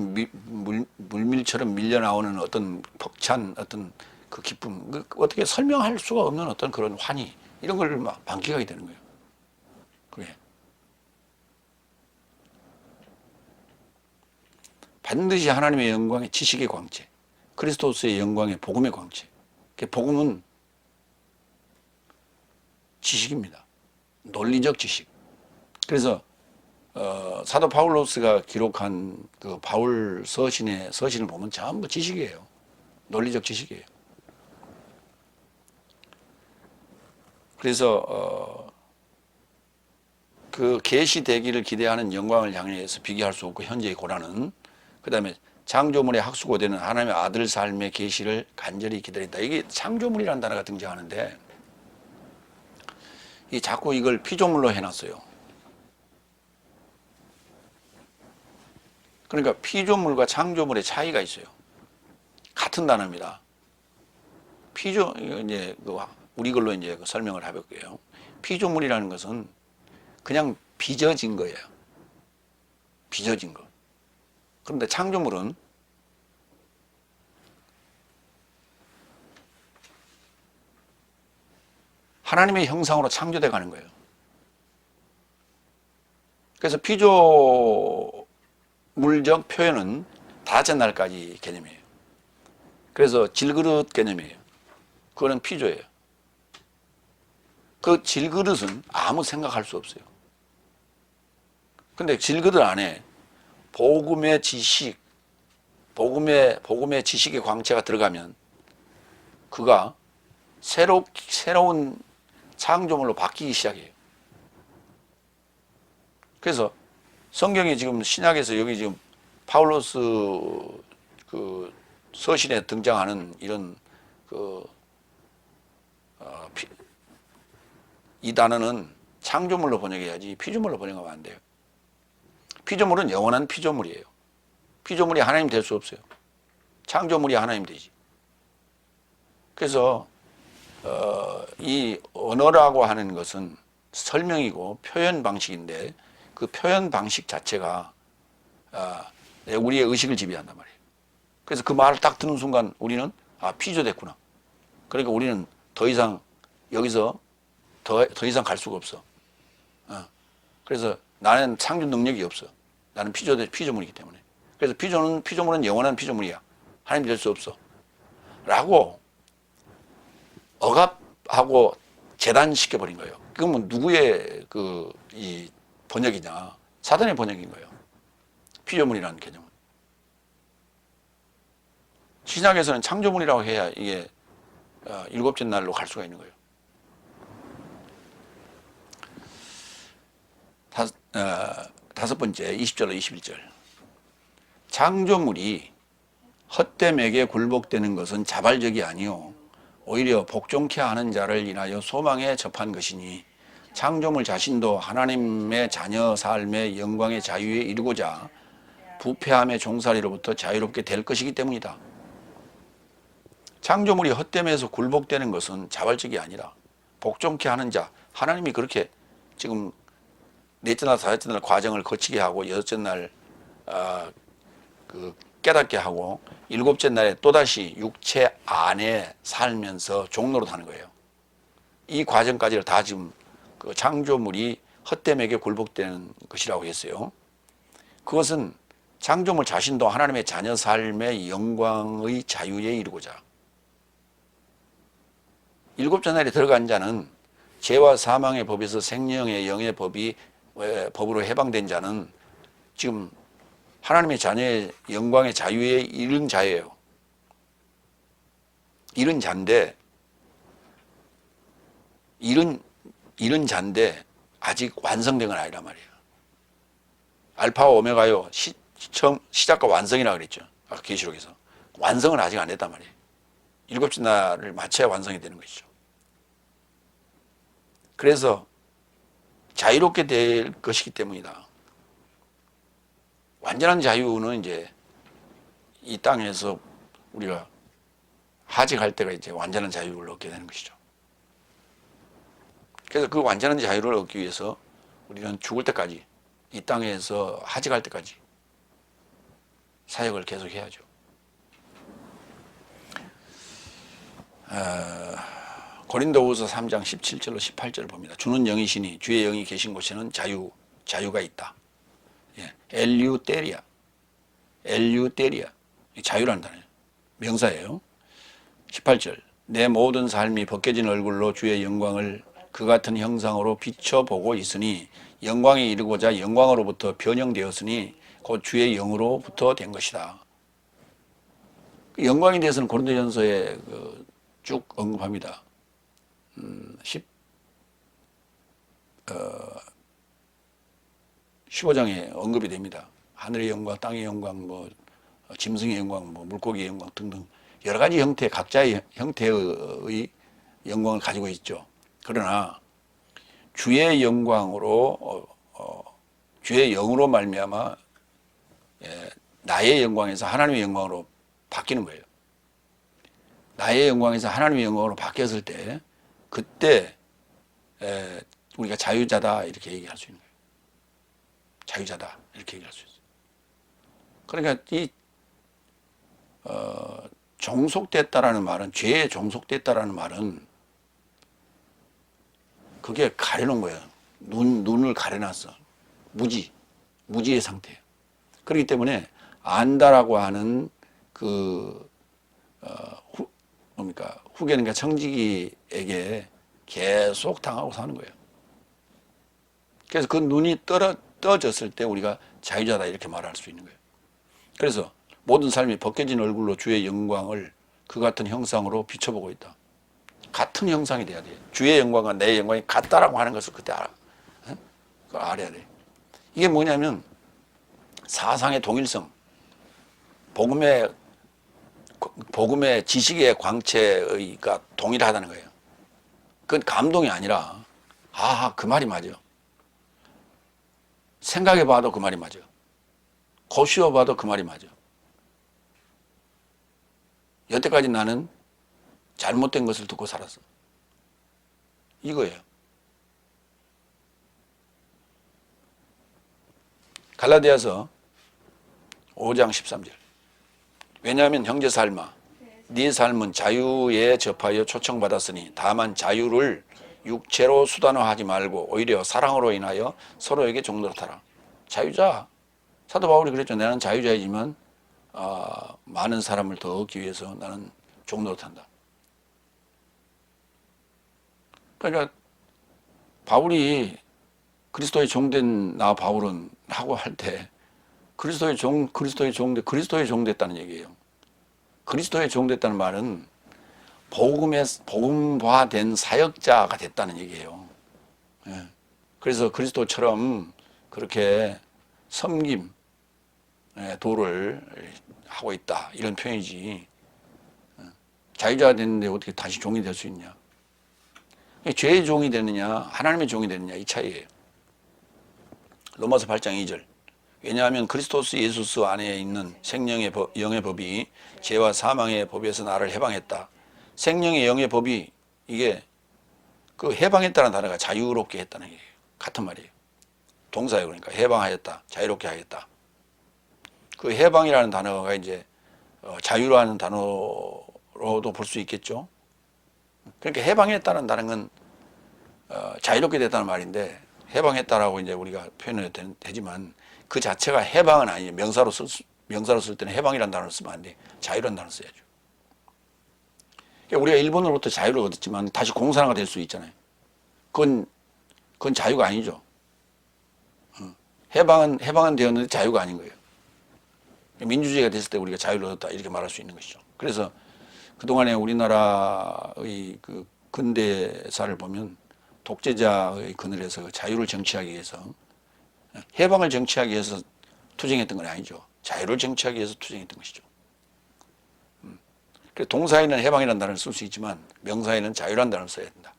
물밀처럼 밀려나오는 어떤 벅찬 어떤 그 기쁨, 어떻게 설명할 수가 없는 어떤 그런 환희, 이런 걸 막 만끽하게 되는 거예요. 그게. 반드시 하나님의 영광의 지식의 광채, 그리스도스의 영광의 복음의 광채. 복음은 지식입니다. 논리적 지식. 그래서 사도 바울로스가 기록한 그 바울 서신을 보면 전부 지식이에요. 논리적 지식이에요. 그래서 그 계시되기를 기대하는 영광을 향해서 비교할 수 없고 현재의 고난은, 그 다음에 창조물의 학수고대는 하나님의 아들 삶의 계시를 간절히 기다린다. 이게 창조물이라는 단어가 등장하는데 이 자꾸 이걸 피조물로 해놨어요. 그러니까 피조물과 창조물의 차이가 있어요. 같은 단어입니다. 이제 우리 걸로 이제 설명을 해볼게요. 피조물이라는 것은 그냥 빚어진 거예요. 빚어진 거. 그런데 창조물은 하나님의 형상으로 창조돼 가는 거예요. 그래서 피조물적 표현은 다째 날까지 개념이에요. 그래서 질그릇 개념이에요. 그거는 피조예요. 그 질그릇은 아무 생각할 수 없어요. 근데 질그릇 안에 복음의 지식, 복음의 지식의 광채가 들어가면 그가 새로운 창조물로 바뀌기 시작해요. 그래서 성경이 지금 신약에서 여기 지금 파울로스 그 서신에 등장하는 이런 이 단어는 창조물로 번역해야지 피조물로 번역하면 안 돼요. 피조물은 영원한 피조물이에요. 피조물이 하나님 될 수 없어요. 창조물이 하나님 되지. 그래서 이 언어라고 하는 것은 설명이고 표현 방식인데 그 표현 방식 자체가 우리의 의식을 지배한단 말이에요. 그래서 그 말을 딱 듣는 순간 우리는 피조됐구나. 그러니까 우리는 더 이상 여기서 더 이상 갈 수가 없어. 그래서 나는 창조 능력이 없어. 나는 피조물이기 때문에. 그래서 피조물은 영원한 피조물이야. 하나님 될 수 없어. 라고 억압하고 재단시켜버린 거예요. 그건 누구의 이 번역이냐? 사단의 번역인 거예요. 피조물이라는 개념은. 신약에서는 창조물이라고 해야 이게 일곱째 날로 갈 수가 있는 거예요. 다섯 번째, 20절로 21절. 창조물이 헛됨에게 굴복되는 것은 자발적이 아니요 오히려 복종케 하는 자를 인하여 소망에 접한 것이니 창조물 자신도 하나님의 자녀 삶의 영광의 자유에 이르고자 부패함의 종살이로부터 자유롭게 될 것이기 때문이다. 창조물이 헛됨에서 굴복되는 것은 자발적이 아니라 복종케 하는 자, 하나님이 그렇게 지금 넷째 날, 다섯째 날 과정을 거치게 하고 여섯째 날 깨닫게 하고 일곱째 날에 또다시 육체 안에 살면서 종로로 타는 거예요. 이 과정까지를 다 지금 그 창조물이 헛됨에게 굴복되는 것이라고 했어요. 그것은 창조물 자신도 하나님의 자녀 삶의 영광의 자유에 이르고자. 일곱째 날에 들어간 자는 죄와 사망의 법에서 생명의 영의 법으로 해방된 자는 지금 하나님의 자녀의 영광의 자유에 이른 자예요. 이른 자인데 아직 완성된 건 아니란 말이에요. 알파와 오메가요. 시작과 완성이라 그랬죠. 아까 계시록에서. 완성은 아직 안 됐단 말이에요. 일곱째 날을 마쳐야 완성이 되는 것이죠. 그래서 자유롭게 될 것이기 때문이다. 완전한 자유는 이제 이 땅에서 우리가 하직할 때가 이제 완전한 자유를 얻게 되는 것이죠. 그래서 그 완전한 자유를 얻기 위해서 우리는 죽을 때까지 이 땅에서 하직할 때까지 사역을 계속 해야죠. 고린도후서 3장 17절로 18절을 봅니다. 주는 영이시니 주의 영이 계신 곳에는 자유가 있다. 엘류테리아. 엘유테리아. 자유라는 단어예요. 명사예요. 18절. 내 모든 삶이 벗겨진 얼굴로 주의 영광을 그 같은 형상으로 비춰보고 있으니 영광에 이르고자 영광으로부터 변형되었으니 곧 주의 영으로부터 된 것이다. 영광에 대해서는 고린도전서에 쭉 언급합니다. 15장에 언급이 됩니다. 하늘의 영광, 땅의 영광, 짐승의 영광, 물고기의 영광 등등 여러 가지 형태, 각자의 형태의 영광을 가지고 있죠. 그러나 주의 영광으로 주의 영으로 말미암아 나의 영광에서 하나님의 영광으로 바뀌는 거예요. 나의 영광에서 하나님의 영광으로 바뀌었을 때 그때 우리가 자유자다 이렇게 얘기할 수 있는 거예요. 자유자다 이렇게 얘기할 수 있어요. 그러니까 이 종속됐다라는 말은, 죄에 종속됐다라는 말은 그게 가려놓은 거예요. 눈을 가려놨어. 무지의 상태예요. 그렇기 때문에 안다라고 하는 후계는가 청지기에게 계속 당하고 사는 거예요. 그래서 그 눈이 떠졌을 때 우리가 자유자다 이렇게 말할 수 있는 거예요. 그래서 모든 삶이 벗겨진 얼굴로 주의 영광을 그 같은 형상으로 비춰보고 있다. 같은 형상이 돼야 돼요. 주의 영광과 내 영광이 같다라고 하는 것을 그때 알아. 그걸 알아야 돼. 이게 뭐냐면 사상의 동일성, 복음의 지식의 광채가 동일하다는 거예요. 그건 감동이 아니라 그 말이 맞아요. 생각해봐도 그 말이 맞아요. 고시어봐도 그 말이 맞아요. 여태까지 나는 잘못된 것을 듣고 살았어. 이거예요. 갈라디아서 5장 13절. 왜냐하면 형제 삶아 네 삶은 자유에 접하여 초청받았으니 다만 자유를 육체로 수단화하지 말고 오히려 사랑으로 인하여 서로에게 종노릇하라. 자유자. 사도 바울이 그랬죠. 나는 자유자이지만 많은 사람을 더 얻기 위해서 나는 종노릇한다. 그러니까 바울이 그리스도의 종된 나 바울은 하고 할 때 그리스도의 종됐다는 얘기예요. 그리스도의 종됐다는 말은 복음화된 사역자가 됐다는 얘기예요. 예. 그래서 그리스도처럼 그렇게 섬김, 도를 하고 있다 이런 표현이지. 자유자가 됐는데 어떻게 다시 종이 될 수 있냐? 죄의 종이 되느냐 하나님의 종이 되느냐 이 차이예요. 로마서 8장 2절. 왜냐하면 그리스도스 예수스 안에 있는 생명의 영의 법이 죄와 사망의 법에서 나를 해방했다. 생명의 영의 법이 이게 그 해방했다는 단어가 자유롭게 했다는 얘기예요. 같은 말이에요. 동사예요. 그러니까 해방하였다, 자유롭게 하였다. 그 해방이라는 단어가 이제 자유라는 단어로도 볼 수 있겠죠. 그러니까 해방했다는 단어는 자유롭게 됐다는 말인데 해방했다라고 이제 우리가 표현을 되지만 그 자체가 해방은 아니에요. 명사로 쓸 때는 해방이라는 단어를 쓰면 안 돼. 자유라는 단어를 써야죠. 그러니까 우리가 일본으로부터 자유를 얻었지만 다시 공산화가 될 수 있잖아요. 그건 자유가 아니죠. 해방은 되었는데 자유가 아닌 거예요. 민주주의가 됐을 때 우리가 자유를 얻었다 이렇게 말할 수 있는 것이죠. 그래서 그동안에 우리나라의 그 근대사를 보면 독재자의 그늘에서 자유를 정치하기 위해서 해방을 정치하기 위해서 투쟁했던 건 아니죠. 자유를 정치하기 위해서 투쟁했던 것이죠. 그래서 동사에는 해방이라는 단어를 쓸 수 있지만 명사에는 자유라는 단어를 써야 된다.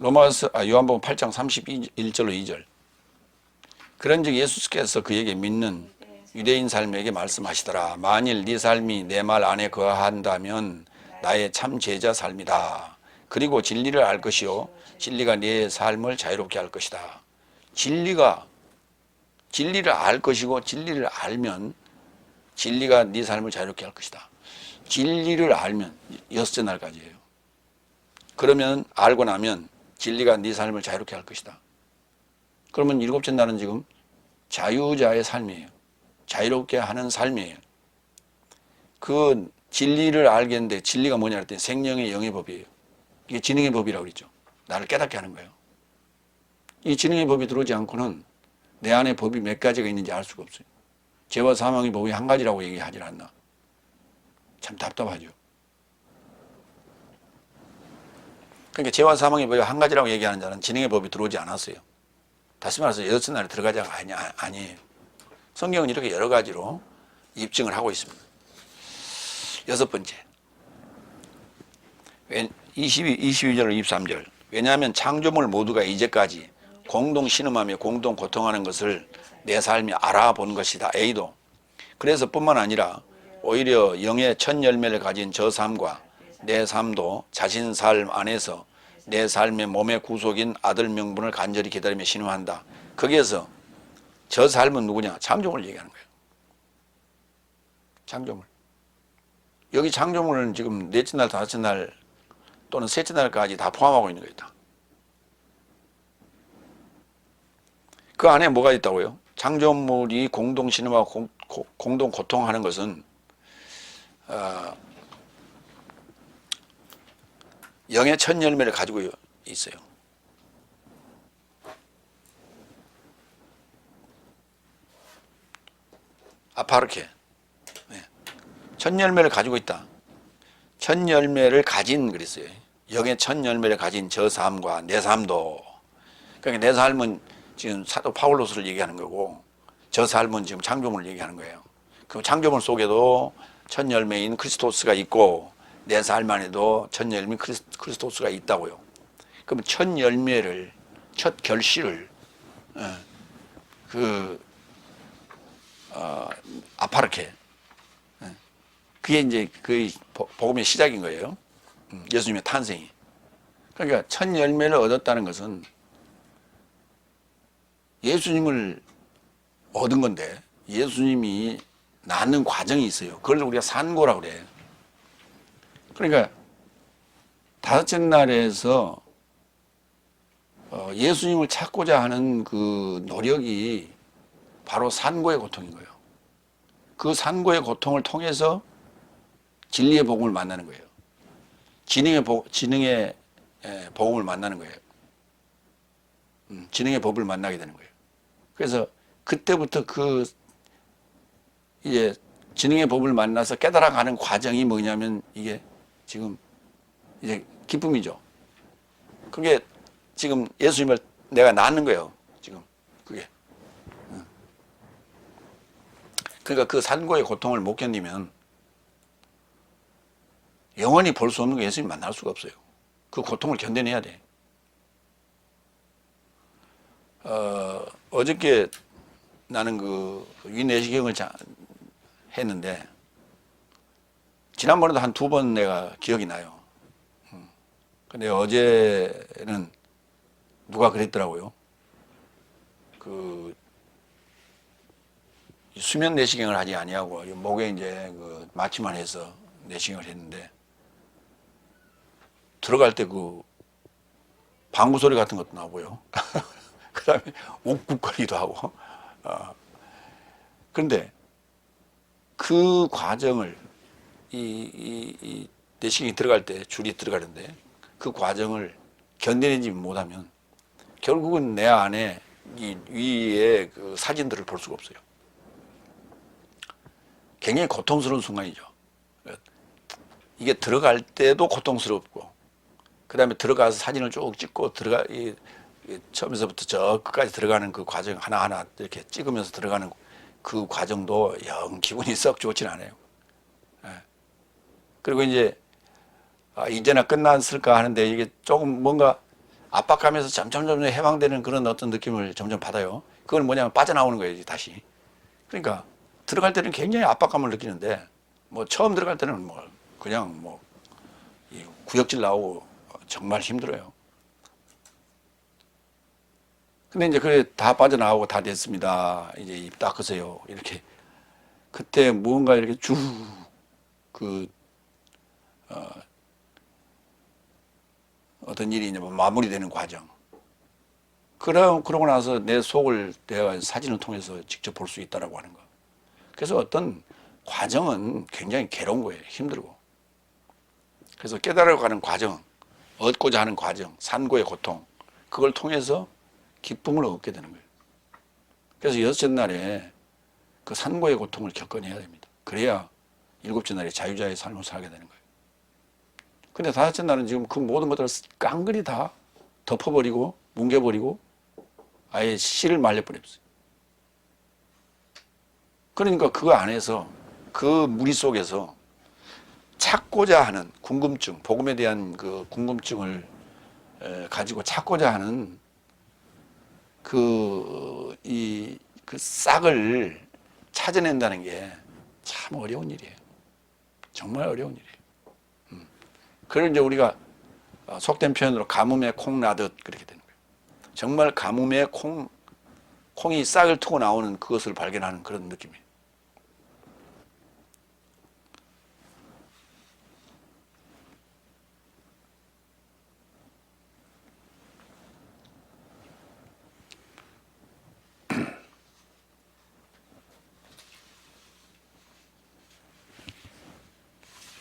요한복음 8장 31절로 2절. 그런즉 예수께서 그에게 믿는 유대인 삶에게 말씀하시더라. 만일 네 삶이 내 말 안에 거한다면 나의 참 제자 삶이다. 그리고 진리를 알 것이요 진리가 네 삶을 자유롭게 할 것이다. 진리를 알 것이고 진리를 알면 진리가 네 삶을 자유롭게 할 것이다. 진리를 알면 6째 날까지예요. 그러면 알고 나면 진리가 네 삶을 자유롭게 할 것이다. 그러면 일곱째 날은 지금 자유자의 삶이에요. 자유롭게 하는 삶이에요. 그 진리를 알겠는데 진리가 뭐냐 했더니 생명의 영의 법이에요. 이게 지능의 법이라고 그랬죠. 나를 깨닫게 하는 거예요. 이 지능의 법이 들어오지 않고는 내 안에 법이 몇 가지가 있는지 알 수가 없어요. 죄와 사망의 법이 한 가지라고 얘기하질 않나. 참 답답하죠. 그러니까 죄와 사망의 법이 한 가지라고 얘기하는 자는 지능의 법이 들어오지 않았어요. 다시 말해서 여섯 날에 들어가자가 아니에요. 성경은 이렇게 여러 가지로 입증을 하고 있습니다. 여섯 번째. 22절, 23절. 왜냐하면 창조물 모두가 이제까지 공동 신음하며 공동 고통하는 것을 내 삶이 알아본 것이다. A도. 그래서 뿐만 아니라 오히려 영의 첫 열매를 가진 저 삶과 내 삶도 자신 삶 안에서 내 삶의 몸의 구속인 아들 명분을 간절히 기다리며 신음한다. 거기에서 저 삶은 누구냐? 창조물을 얘기하는 거예요. 창조물. 여기 창조물은 지금 넷째 날, 다섯째 날 또는 셋째 날까지 다 포함하고 있는 거예요. 그 안에 뭐가 있다고요? 창조물이 공동 신음하고 공동 고통하는 것은 영의 첫 열매를 가지고 있어요. 아파르케. 네. 첫 열매를 가지고 있다. 첫 열매를 가진 그랬어요. 영의 첫 열매를 가진 저 삶과 내 삶도. 그러니까 내 삶은 지금 사도 파울로스를 얘기하는 거고 저 삶은 지금 창조물을 얘기하는 거예요. 그 창조물 속에도 첫 열매인 크리스토스가 있고 내 삶 안에도 첫 열매인 크리스토스가 있다고요. 그럼 첫 열매를, 첫 결실을 아파르케. 그게 이제 그 복음의 시작인 거예요. 예수님의 탄생이. 그러니까 첫 열매를 얻었다는 것은 예수님을 얻은 건데 예수님이 낳는 과정이 있어요. 그걸 우리가 산고라고 그래요. 그러니까 다섯째 날에서 예수님을 찾고자 하는 그 노력이 바로 산고의 고통인 거예요. 그 산고의 고통을 통해서 진리의 복음을 만나는 거예요. 지능의 복음을 만나는 거예요. 지능의 법을 만나게 되는 거예요. 그래서 그때부터 이제 지능의 법을 만나서 깨달아가는 과정이 뭐냐면 이게 지금 이제 기쁨이죠. 그게 지금 예수님을 내가 낳는 거예요. 지금 그게. 그러니까 그 산고의 고통을 못 견디면 영원히 볼 수 없는 거 예수님 만날 수가 없어요. 그 고통을 견뎌내야 돼. 어저께 나는 그 위내시경을 했는데 지난번에도 한 두 번 내가 기억이 나요. 근데 어제는 누가 그랬더라고요. 그 수면 내시경을 하지 아니하고 목에 이제 그 마취만 해서 내시경을 했는데 들어갈 때 그 방구 소리 같은 것도 나오고요. 그 다음에 욱욱거리기도 하고. 그런데 그 과정을 이 내시경이 들어갈 때 줄이 들어가는데 그 과정을 견뎌내지 못하면 결국은 내 안에 이 위에 그 사진들을 볼 수가 없어요. 굉장히 고통스러운 순간이죠. 이게 들어갈 때도 고통스럽고 그 다음에 들어가서 사진을 쭉 찍고 처음에서부터 저 끝까지 들어가는 그 과정 하나하나 이렇게 찍으면서 들어가는 그 과정도 영 기분이 썩 좋진 않아요. 그리고 이제 이제나 끝났을까 하는데 이게 조금 뭔가 압박감에서 점점 해방되는 그런 어떤 느낌을 점점 받아요. 그건 뭐냐면 빠져나오는 거예요, 다시. 그러니까 들어갈 때는 굉장히 압박감을 느끼는데 뭐 처음 들어갈 때는 뭐 그냥 뭐 구역질 나오고 정말 힘들어요. 근데 이제 그래 다 빠져나오고 다 됐습니다. 이제 입 닦으세요. 이렇게 그때 무언가 이렇게 쭉 어떤 일이 이제 마무리되는 과정. 그러고 나서 내 속을 내가 사진을 통해서 직접 볼 수 있다라고 하는 거. 그래서 어떤 과정은 굉장히 괴로운 거예요. 힘들고. 그래서 깨달아가는 과정, 얻고자 하는 과정, 산고의 고통, 그걸 통해서 기쁨을 얻게 되는 거예요. 그래서 여섯째 날에 그 산고의 고통을 겪어내야 됩니다. 그래야 일곱째 날에 자유자의 삶을 살게 되는 거예요. 근데 다섯째 날은 지금 그 모든 것들을 깡그리 다 덮어버리고 뭉개버리고 아예 씨를 말려버렸어요. 그러니까 그 안에서 그 무리 속에서 찾고자 하는 궁금증, 복음에 대한 그 궁금증을 가지고 찾고자 하는 그 싹을 찾아낸다는 게 참 어려운 일이에요. 정말 어려운 일이에요. 그걸 이제 우리가 속된 표현으로 가뭄에 콩 나듯 그렇게 되는 거예요. 정말 가뭄에 콩이 싹을 트고 나오는 그것을 발견하는 그런 느낌이에요.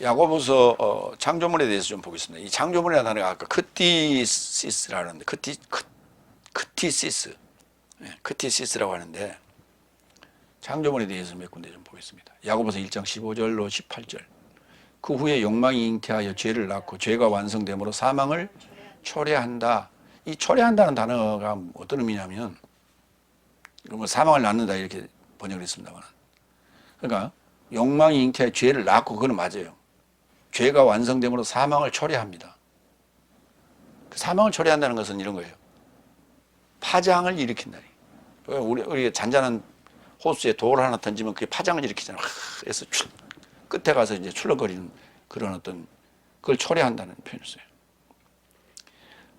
야고보서 창조물에 대해서 좀 보겠습니다. 이 창조물이라는 단어가 아까 크티시스라는데 크티시스, 크티시스라고 하는데 창조물에 대해서 몇 군데 좀 보겠습니다. 야고보서 1장 15절로 18절. 그 후에 욕망이 잉태하여 죄를 낳고 죄가 완성됨으로 사망을 초래한다. 이 초래한다는 단어가 어떤 의미냐면 뭐 사망을 낳는다 이렇게 번역을 했습니다만, 그러니까 욕망이 잉태하여 죄를 낳고 그건 맞아요. 죄가 완성됨으로 사망을 초래합니다. 사망을 초래한다는 것은 이런 거예요. 파장을 일으킨다. 우리 잔잔한 호수에 돌 하나 던지면 그게 파장을 일으키잖아요. 그래서 끝에 가서 이제 출렁거리는 그런 어떤 그걸 초래한다는 표현을 써요.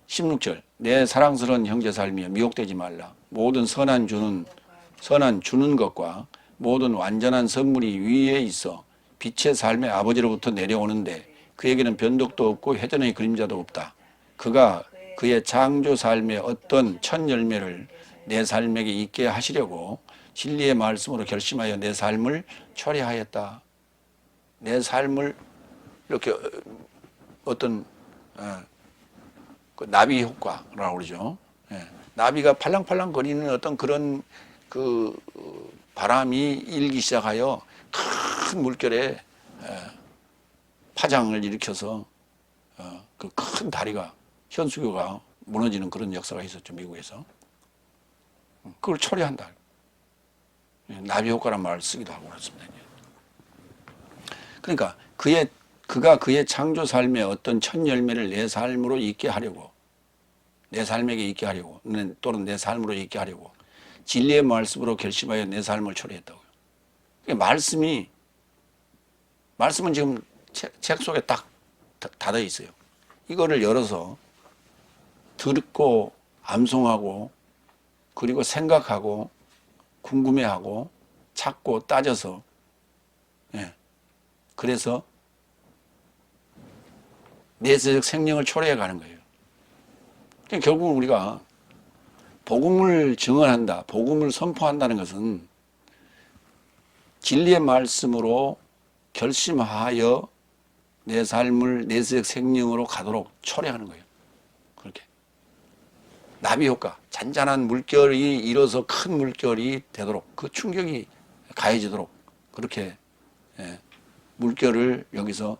16절. 내 사랑스러운 형제 삶이여 미혹되지 말라. 모든 선한 주는 것과 모든 완전한 선물이 위에 있어 빛의 삶의 아버지로부터 내려오는데 그에게는 변덕도 없고 회전의 그림자도 없다. 그가 그의 창조 삶의 어떤 첫 열매를 내 삶에게 있게 하시려고 진리의 말씀으로 결심하여 내 삶을 초래하였다. 내 삶을 이렇게 어떤 그 나비 효과라고 그러죠. 나비가 팔랑팔랑 거리는 어떤 그런 그 바람이 일기 시작하여 큰 물결에 파장을 일으켜서 그 큰 다리가 현수교가 무너지는 그런 역사가 있었죠. 미국에서. 그걸 초래한다. 나비 효과란 말을 쓰기도 하고 그렇습니다. 그러니까 그가 그의 창조 삶의 어떤 첫 열매를 내 삶으로 있게 하려고, 내 삶에게 있게 하려고, 또는 내 삶으로 있게 하려고 진리의 말씀으로 결심하여 내 삶을 초래했다고요. 말씀은 지금 책 속에 딱 닫아 있어요. 이거를 열어서 듣고 암송하고 그리고 생각하고 궁금해하고 찾고 따져서 그래서 내세적 생명을 초래해 가는 거예요. 그러니까 결국은 우리가 복음을 증언한다, 복음을 선포한다는 것은 진리의 말씀으로 결심하여 내 삶을 내세적 생명으로 가도록 초래하는 거예요. 그렇게 나비 효과, 잔잔한 물결이 일어서 큰 물결이 되도록 그 충격이 가해지도록 그렇게 물결을 여기서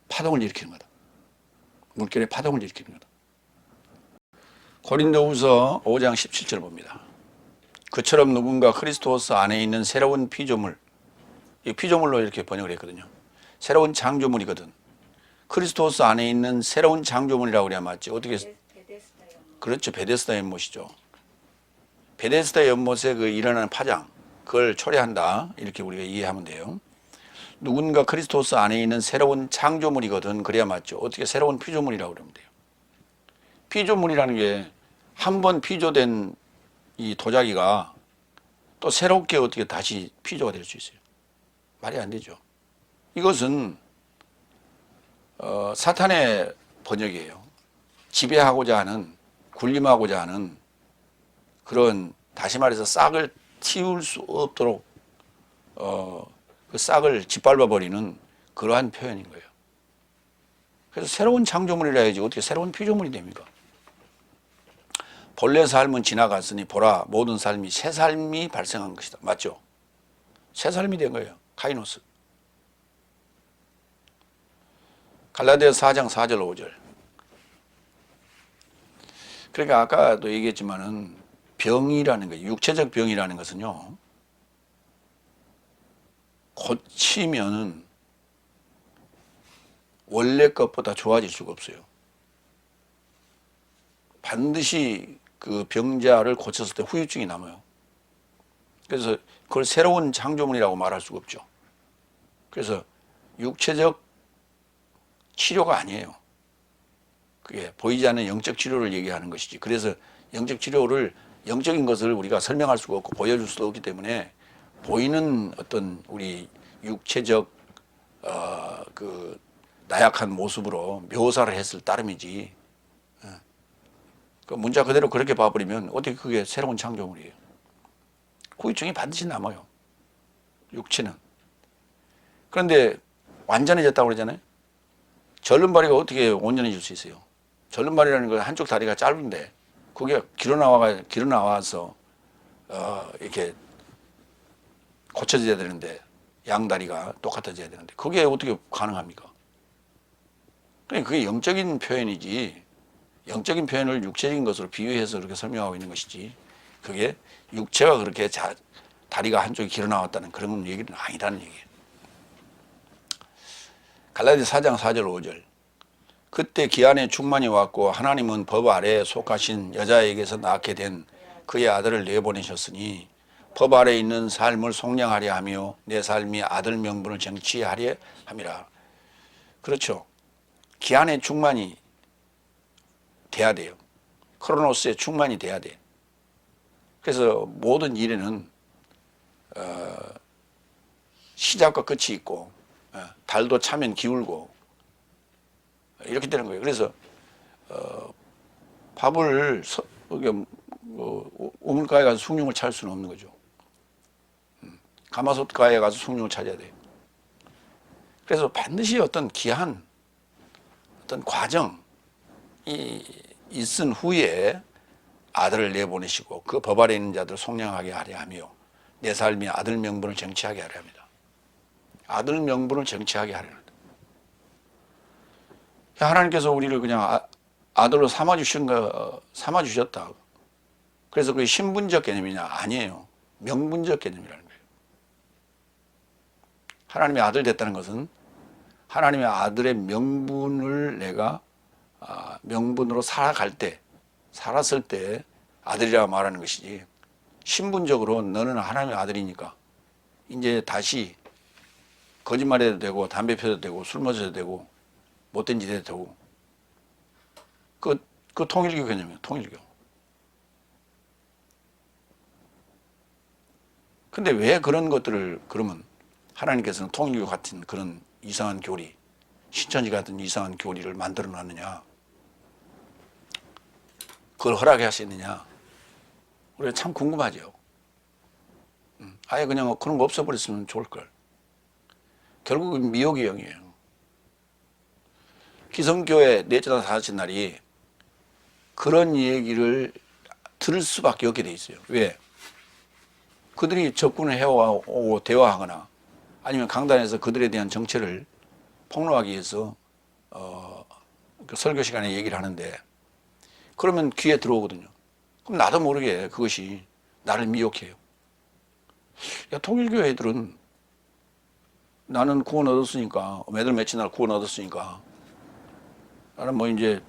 파동을 일으키는 거다. 물결의 파동을 일으키는 거다. 고린도후서 5장 17절 봅니다. 그처럼 누군가 그리스도스 안에 있는 새로운 피조물, 이 피조물로 이렇게 번역을 했거든요. 새로운 창조물이거든. 그리스도스 안에 있는 새로운 창조물이라고 그래야 맞지. 어떻게? 그렇죠. 베데스다 연못이죠. 베데스다 연못에 그 일어나는 파장, 그걸 초래한다. 이렇게 우리가 이해하면 돼요. 누군가 그리스도스 안에 있는 새로운 창조물이거든. 그래야 맞죠. 어떻게 새로운 피조물이라고 그러면 돼요. 피조물이라는 게 한 번 피조된 이 도자기가 또 새롭게 어떻게 다시 피조가 될 수 있어요. 말이 안 되죠. 이것은 사탄의 번역이에요. 지배하고자 하는, 군림하고자 하는 그런 다시 말해서 싹을 틔울 수 없도록 그 싹을 짓밟아 버리는 그러한 표현인 거예요. 그래서 새로운 창조물이라 해야지 어떻게 새로운 피조물이 됩니까? 본래 삶은 지나갔으니 보라 모든 삶이 새 삶이 발생한 것이다. 맞죠? 새 삶이 된 거예요. 카이노스. 갈라디아서 4장 4절 5절. 그러니까 아까도 얘기했지만은 병이라는 거, 육체적 병이라는 것은요, 고치면은 원래 것보다 좋아질 수가 없어요. 반드시 그 병자를 고쳤을 때 후유증이 남아요. 그래서 그걸 새로운 창조물이라고 말할 수가 없죠. 그래서 육체적 치료가 아니에요. 그게 보이지 않는 영적 치료를 얘기하는 것이지. 그래서 영적 치료를 영적인 것을 우리가 설명할 수가 없고 보여줄 수도 없기 때문에 보이는 어떤 우리 육체적 그 나약한 모습으로 묘사를 했을 따름이지. 그 문자 그대로 그렇게 봐버리면 어떻게 그게 새로운 창조물이에요. 후유증이 반드시 남아요. 육체는. 그런데 완전해졌다고 그러잖아요. 절름발이가 어떻게 온전해질 수 있어요? 절름발이라는 건 한쪽 다리가 짧은데 그게 길어 나와서 이렇게 고쳐져야 되는데 양다리가 똑같아져야 되는데 그게 어떻게 가능합니까? 그러니까 그게 영적인 표현이지 영적인 표현을 육체적인 것으로 비유해서 그렇게 설명하고 있는 것이지 그게 육체가 그렇게 다리가 한쪽이 길어 나왔다는 그런 얘기는 아니라는 얘기예요. 갈라디아서 4장 4절 5절. 그때 기한의 충만이 왔고 하나님은 법 아래에 속하신 여자에게서 낳게 된 그의 아들을 내보내셨으니 법 아래에 있는 삶을 속량하려 하며 내 삶이 아들 명분을 쟁취하려 함이라. 그렇죠. 기한의 충만이 돼야 돼요. 크로노스의 충만이 돼야 돼. 그래서 모든 일에는 시작과 끝이 있고 달도 차면 기울고 이렇게 되는 거예요. 그래서 밥을 우물가에 가서 숭늉을 찾을 수는 없는 거죠. 가마솥가에 가서 숭늉을 찾아야 돼요. 그래서 반드시 어떤 기한, 어떤 과정이 있은 후에 아들을 내보내시고 그 법 아래 있는 자들을 속량하게 하려 하며 내 삶이 아들 명분을 쟁취하게 하려 합니다. 아들 명분을 쟁취하게 하려 합니다. 하나님께서 우리를 그냥 아들로 삼아주셨다. 그래서 그게 신분적 개념이냐? 아니에요. 명분적 개념이라는 거예요. 하나님의 아들 됐다는 것은 하나님의 아들의 명분을 내가 명분으로 살았을 때 아들이라고 말하는 것이지 신분적으로 너는 하나님의 아들이니까 이제 다시 거짓말해도 되고 담배 피워도 되고 술 마셔도 되고 못된 짓 해도 되고 그 통일교 개념이에요. 통일교. 근데 왜 그런 것들을 그러면 하나님께서는 통일교 같은 그런 이상한 교리 신천지 같은 이상한 교리를 만들어 놨느냐 그걸 허락해 하셨느냐 우리가 참 궁금하죠. 아예 그냥 그런 거 없애버렸으면 좋을걸. 결국은 미혹의 영이에요. 기성교회 넷째 날 다섯째 날이 그런 얘기를 들을 수밖에 없게 돼 있어요. 왜? 그들이 접근을 해오고 대화하거나 아니면 강단에서 그들에 대한 정체를 폭로하기 위해서 그 설교 시간에 얘기를 하는데 그러면 귀에 들어오거든요. 그럼 나도 모르게 그것이 나를 미혹해요. 야, 통일교 애들은 나는 구원 얻었으니까 매달 며칠 날 구원 얻었으니까 나는 뭐 이제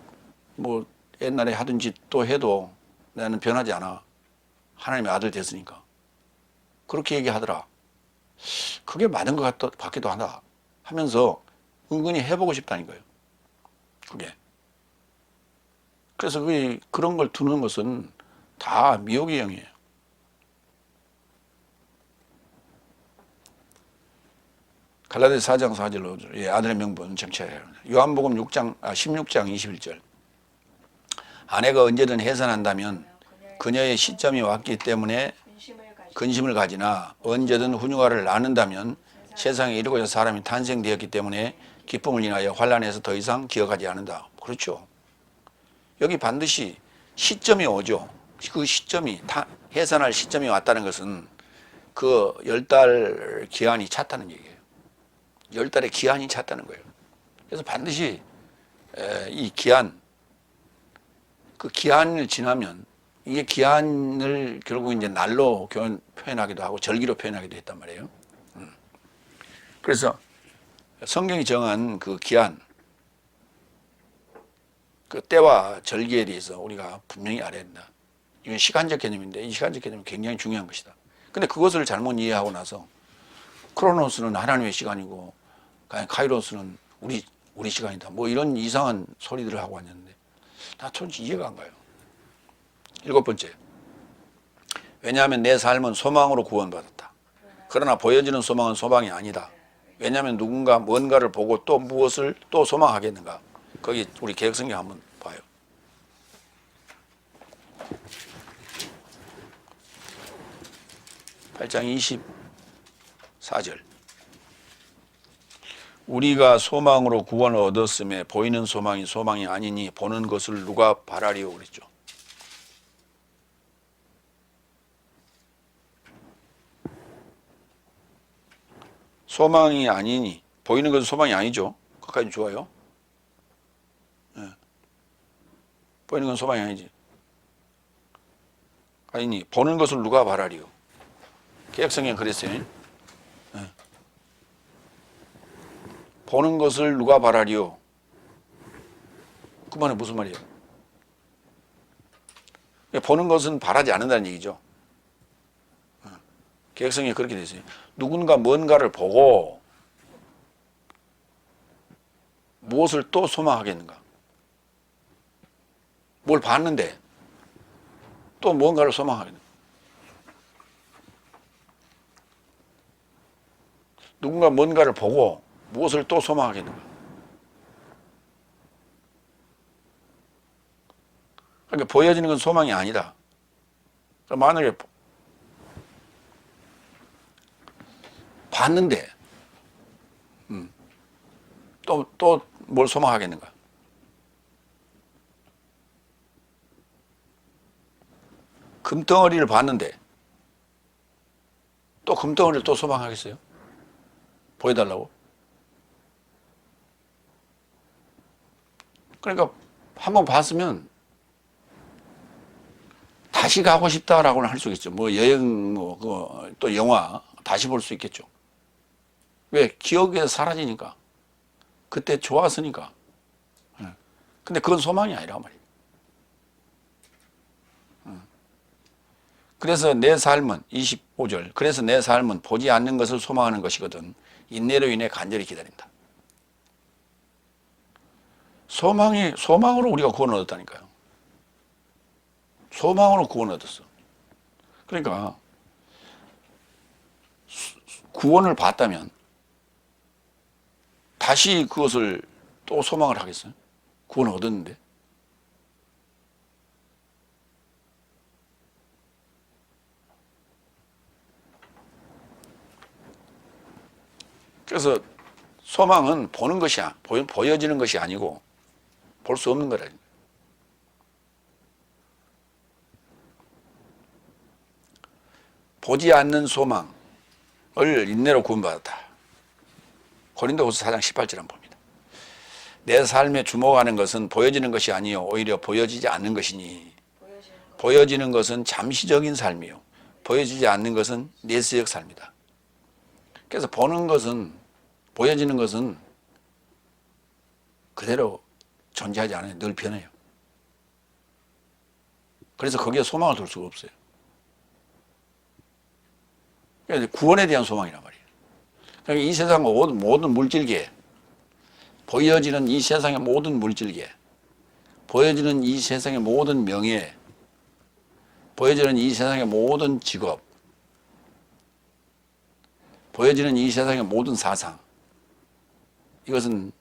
뭐 옛날에 하던 짓 또 해도 나는 변하지 않아. 하나님의 아들 됐으니까. 그렇게 얘기하더라. 그게 맞는 것 같기도 하다 하면서 은근히 해보고 싶다는 거예요. 그게. 그래서 그런 걸 두는 것은 다 미혹의 영이에요. 갈라디아서 4장 4절로 예, 아들의 명분 정체해야 합니다. 요한복음 16장 21절 아내가 언제든 해산한다면 그녀의 시점이 왔기 때문에 근심을 가지나 언제든 훈육아를 낳는다면 세상에 이르고자 사람이 탄생되었기 때문에 기쁨을 인하여 환난에서 더 이상 기억하지 않는다. 그렇죠. 여기 반드시 시점이 오죠. 그 시점이 해산할 시점이 왔다는 것은 그 10달 기한이 찼다는 얘기예요. 10달의 기한이 찼다는 거예요. 그래서 반드시 이 기한, 그 기한을 지나면 이게 기한을 결국 이제 날로 표현하기도 하고 절기로 표현하기도 했단 말이에요. 그래서 성경이 정한 그 기한, 그 때와 절기에 대해서 우리가 분명히 알아야 된다. 이건 시간적 개념인데 이 시간적 개념은 굉장히 중요한 것이다. 근데 그것을 잘못 이해하고 나서 크로노스는 하나님의 시간이고 카이로스는 우리 시간이다. 뭐 이런 이상한 소리들을 하고 왔는데 나 도대체 이해가 안 가요. 7번째. 왜냐하면 내 삶은 소망으로 구원받았다. 그러나 보여지는 소망은 소망이 아니다. 왜냐하면 누군가 뭔가를 보고 또 무엇을 또 소망하겠는가. 거기 우리 개혁성경 한번 봐요. (8장 24절) 우리가 소망으로 구원을 얻었음에 보이는 소망이 소망이 아니니 보는 것을 누가 바라리오 그랬죠. 소망이 아니니 보이는 것은 소망이 아니죠. 그까지 좋아요. 네. 보이는 건 소망이 아니지. 아니니 보는 것을 누가 바라리오. 개혁성경 그랬어요. 네. 보는 것을 누가 바라리오. 그 말은 무슨 말이에요? 보는 것은 바라지 않는다는 얘기죠. 개혁성경이 그렇게 돼 있어요. 누군가 뭔가를 보고 무엇을 또 소망하겠는가? 뭘 봤는데 또 뭔가를 소망하겠는가? 누군가 뭔가를 보고 무엇을 또 소망하겠는가? 그러니까 보여지는 건 소망이 아니다. 만약에 봤는데 또 뭘 소망하겠는가? 금덩어리를 봤는데 또 금덩어리를 또 소망하겠어요? 보여달라고? 그러니까 한번 봤으면 다시 가고 싶다라고는 할 수 있겠죠. 뭐 여행, 또 영화 다시 볼 수 있겠죠. 왜? 기억에서 사라지니까. 그때 좋았으니까. 근데 그건 소망이 아니란 말이에요. 그래서 내 삶은 25절. 그래서 내 삶은 보지 않는 것을 소망하는 것이거든 인내로 인해 간절히 기다린다. 소망으로 우리가 구원을 얻었다니까요. 소망으로 구원을 얻었어. 그러니까 구원을 받다면 다시 그것을 또 소망을 하겠어요? 구원을 얻었는데. 그래서 소망은 보는 것이야. 보여지는 것이 아니고 볼 수 없는 거라. 보지 않는 소망을 인내로 구원받았다. 고린도후서 4장 18절 한번 봅니다. 내 삶에 주목하는 것은 보여지는 것이 아니요 오히려 보여지지 않는 것이니 보여지는 것은 잠시적인 삶이요 보여지지 않는 것은 내세적 삶이다. 그래서 보는 것은 보여지는 것은 그대로 존재하지 않아요. 늘 변해요. 그래서 거기에 소망을 둘 수가 없어요. 그러니까 구원에 대한 소망이란 말이에요. 그러니까 이 세상 모든 물질계, 보여지는 이 세상의 모든 물질계, 보여지는 이 세상의 모든 명예, 보여지는 이 세상의 모든 직업, 보여지는 이 세상의 모든 사상, 이것은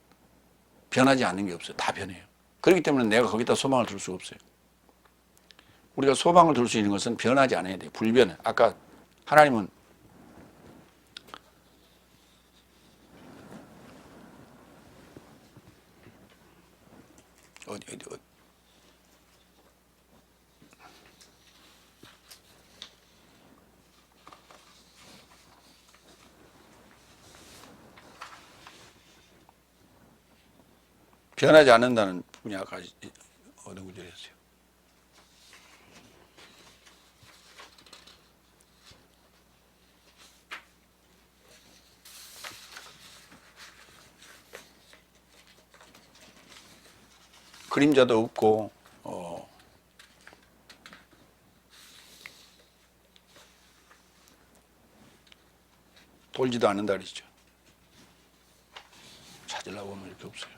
변하지 않는 게 없어요. 다 변해요. 그렇기 때문에 내가 거기다 소망을 둘 수가 없어요. 우리가 소망을 둘 수 있는 것은 변하지 않아야 돼요. 불변해. 아까 하나님은 어디 변하지 않는다는 부분이 아까 어느 구절이었어요? 그림자도 없고 돌지도 않는다 그러죠. 찾으려고 보면 이렇게 없어요.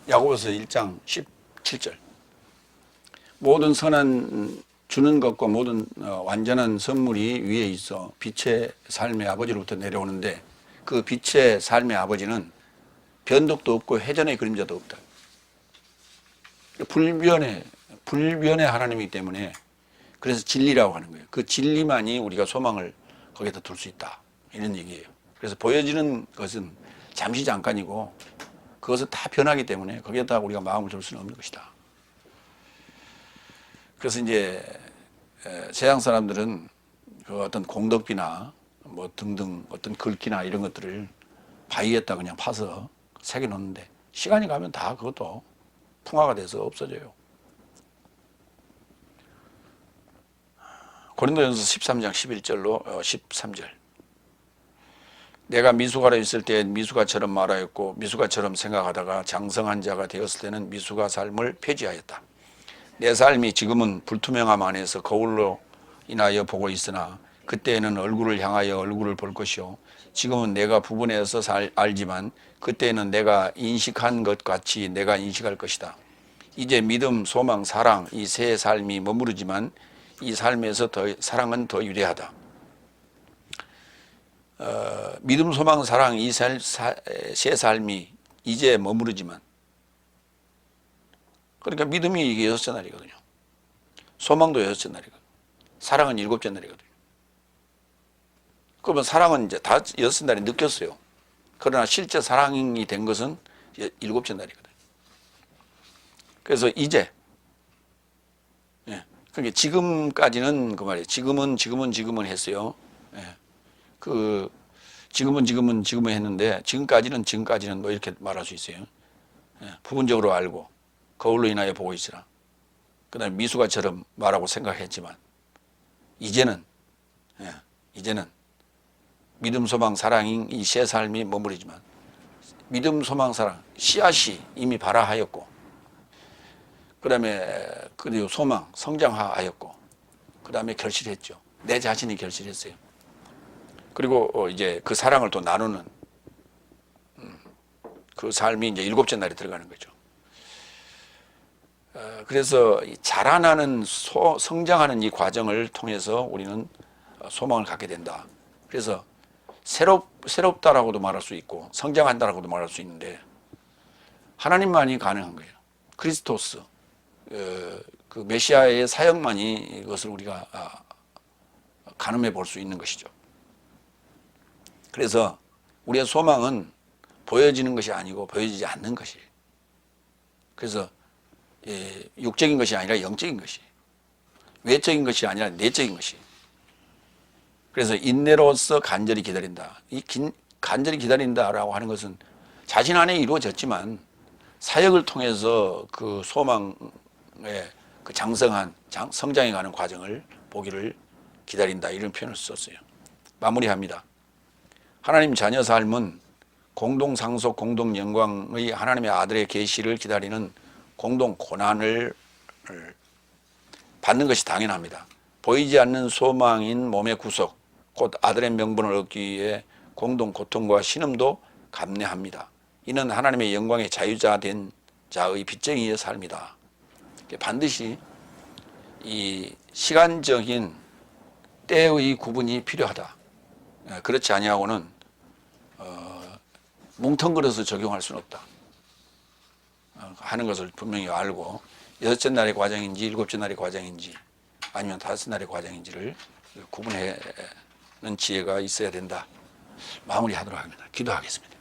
야고보서 1장 17절. 모든 선한 주는 것과 모든 완전한 선물이 위에 있어 빛의 삶의 아버지로부터 내려오는데 그 빛의 삶의 아버지는 변덕도 없고 회전의 그림자도 없다. 불변의 하나님이기 때문에 그래서 진리라고 하는 거예요. 그 진리만이 우리가 소망을 거기에다 둘 수 있다. 이런 얘기예요. 그래서 보여지는 것은 잠시 잠깐이고 그것은 다 변하기 때문에 거기에다 우리가 마음을 둘 수는 없는 것이다. 그래서 이제 세상 사람들은 그 어떤 공덕비나 뭐 등등 어떤 글귀나 이런 것들을 바위에다 그냥 파서 새겨 놓는데 시간이 가면 다 그것도 풍화가 돼서 없어져요. 고린도전서 13장 11절로 13절. 내가 미숙아로 있을 때 미숙아처럼 말하였고 미숙아처럼 생각하다가 장성한 자가 되었을 때는 미숙아 삶을 폐지하였다. 내 삶이 지금은 불투명함 안에서 거울로 인하여 보고 있으나 그때에는 얼굴을 향하여 얼굴을 볼 것이요 지금은 내가 부분해서 알지만 그때에는 내가 인식한 것 같이 내가 인식할 것이다. 이제 믿음, 소망, 사랑 이 세 삶이 머무르지만 이 삶에서 사랑은 더 유리하다. 믿음, 소망, 사랑 이 세 삶이 이제 머무르지만 그러니까 믿음이 이게 6째 날이거든요. 소망도 6째 날이거든요. 사랑은 7째 날이거든요. 그러면 사랑은 이제 다 6째 날이 느꼈어요. 그러나 실제 사랑이 된 것은 7째 날이거든요. 그래서 이제 그러니까 지금까지는 그 말이에요. 지금은 했어요. 그 지금은 했는데 지금까지는 뭐 이렇게 말할 수 있어요. 부분적으로 알고 거울로 인하여 보고 있으라. 그다음에 미숙아처럼 말하고 생각했지만 이제는 믿음, 소망, 사랑인 이 세 삶이 머무르지만 믿음, 소망, 사랑 씨앗이 이미 발화하였고 그다음에 그리고 소망 성장하였고 그다음에 결실했죠. 내 자신이 결실했어요. 그리고 이제 그 사랑을 또 나누는 그 삶이 이제 7째 날에 들어가는 거죠. 그래서 자라나는 성장하는 이 과정을 통해서 우리는 소망을 갖게 된다. 그래서 새롭다라고도 말할 수 있고 성장한다라고도 말할 수 있는데 하나님만이 가능한 거예요. 크리스토스 그 메시아의 사역만이 이것을 우리가 가늠해 볼 수 있는 것이죠. 그래서 우리의 소망은 보여지는 것이 아니고 보여지지 않는 것이에요. 그래서 육적인 것이 아니라 영적인 것이, 외적인 것이 아니라 내적인 것이. 그래서 인내로서 간절히 기다린다. 이 간절히 기다린다라고 하는 것은 자신 안에 이루어졌지만 사역을 통해서 그 소망의 그 장성한 성장해가는 과정을 보기를 기다린다 이런 표현을 썼어요. 마무리합니다. 하나님 자녀 삶은 공동 상속, 공동 영광의 하나님의 아들의 계시를 기다리는 공동 고난을 받는 것이 당연합니다. 보이지 않는 소망인 몸의 구속, 곧 아들의 명분을 얻기 위해 공동 고통과 신음도 감내합니다. 이는 하나님의 영광의 자유자 된 자의 빚쟁이의 삶이다. 반드시 이 시간적인 때의 구분이 필요하다. 그렇지 아니하고는 뭉텅그려서 적용할 수는 없다 하는 것을 분명히 알고 여섯째 날의 과정인지 일곱째 날의 과정인지 아니면 다섯 날의 과정인지를 구분하는 지혜가 있어야 된다. 마무리하도록 합니다. 기도하겠습니다.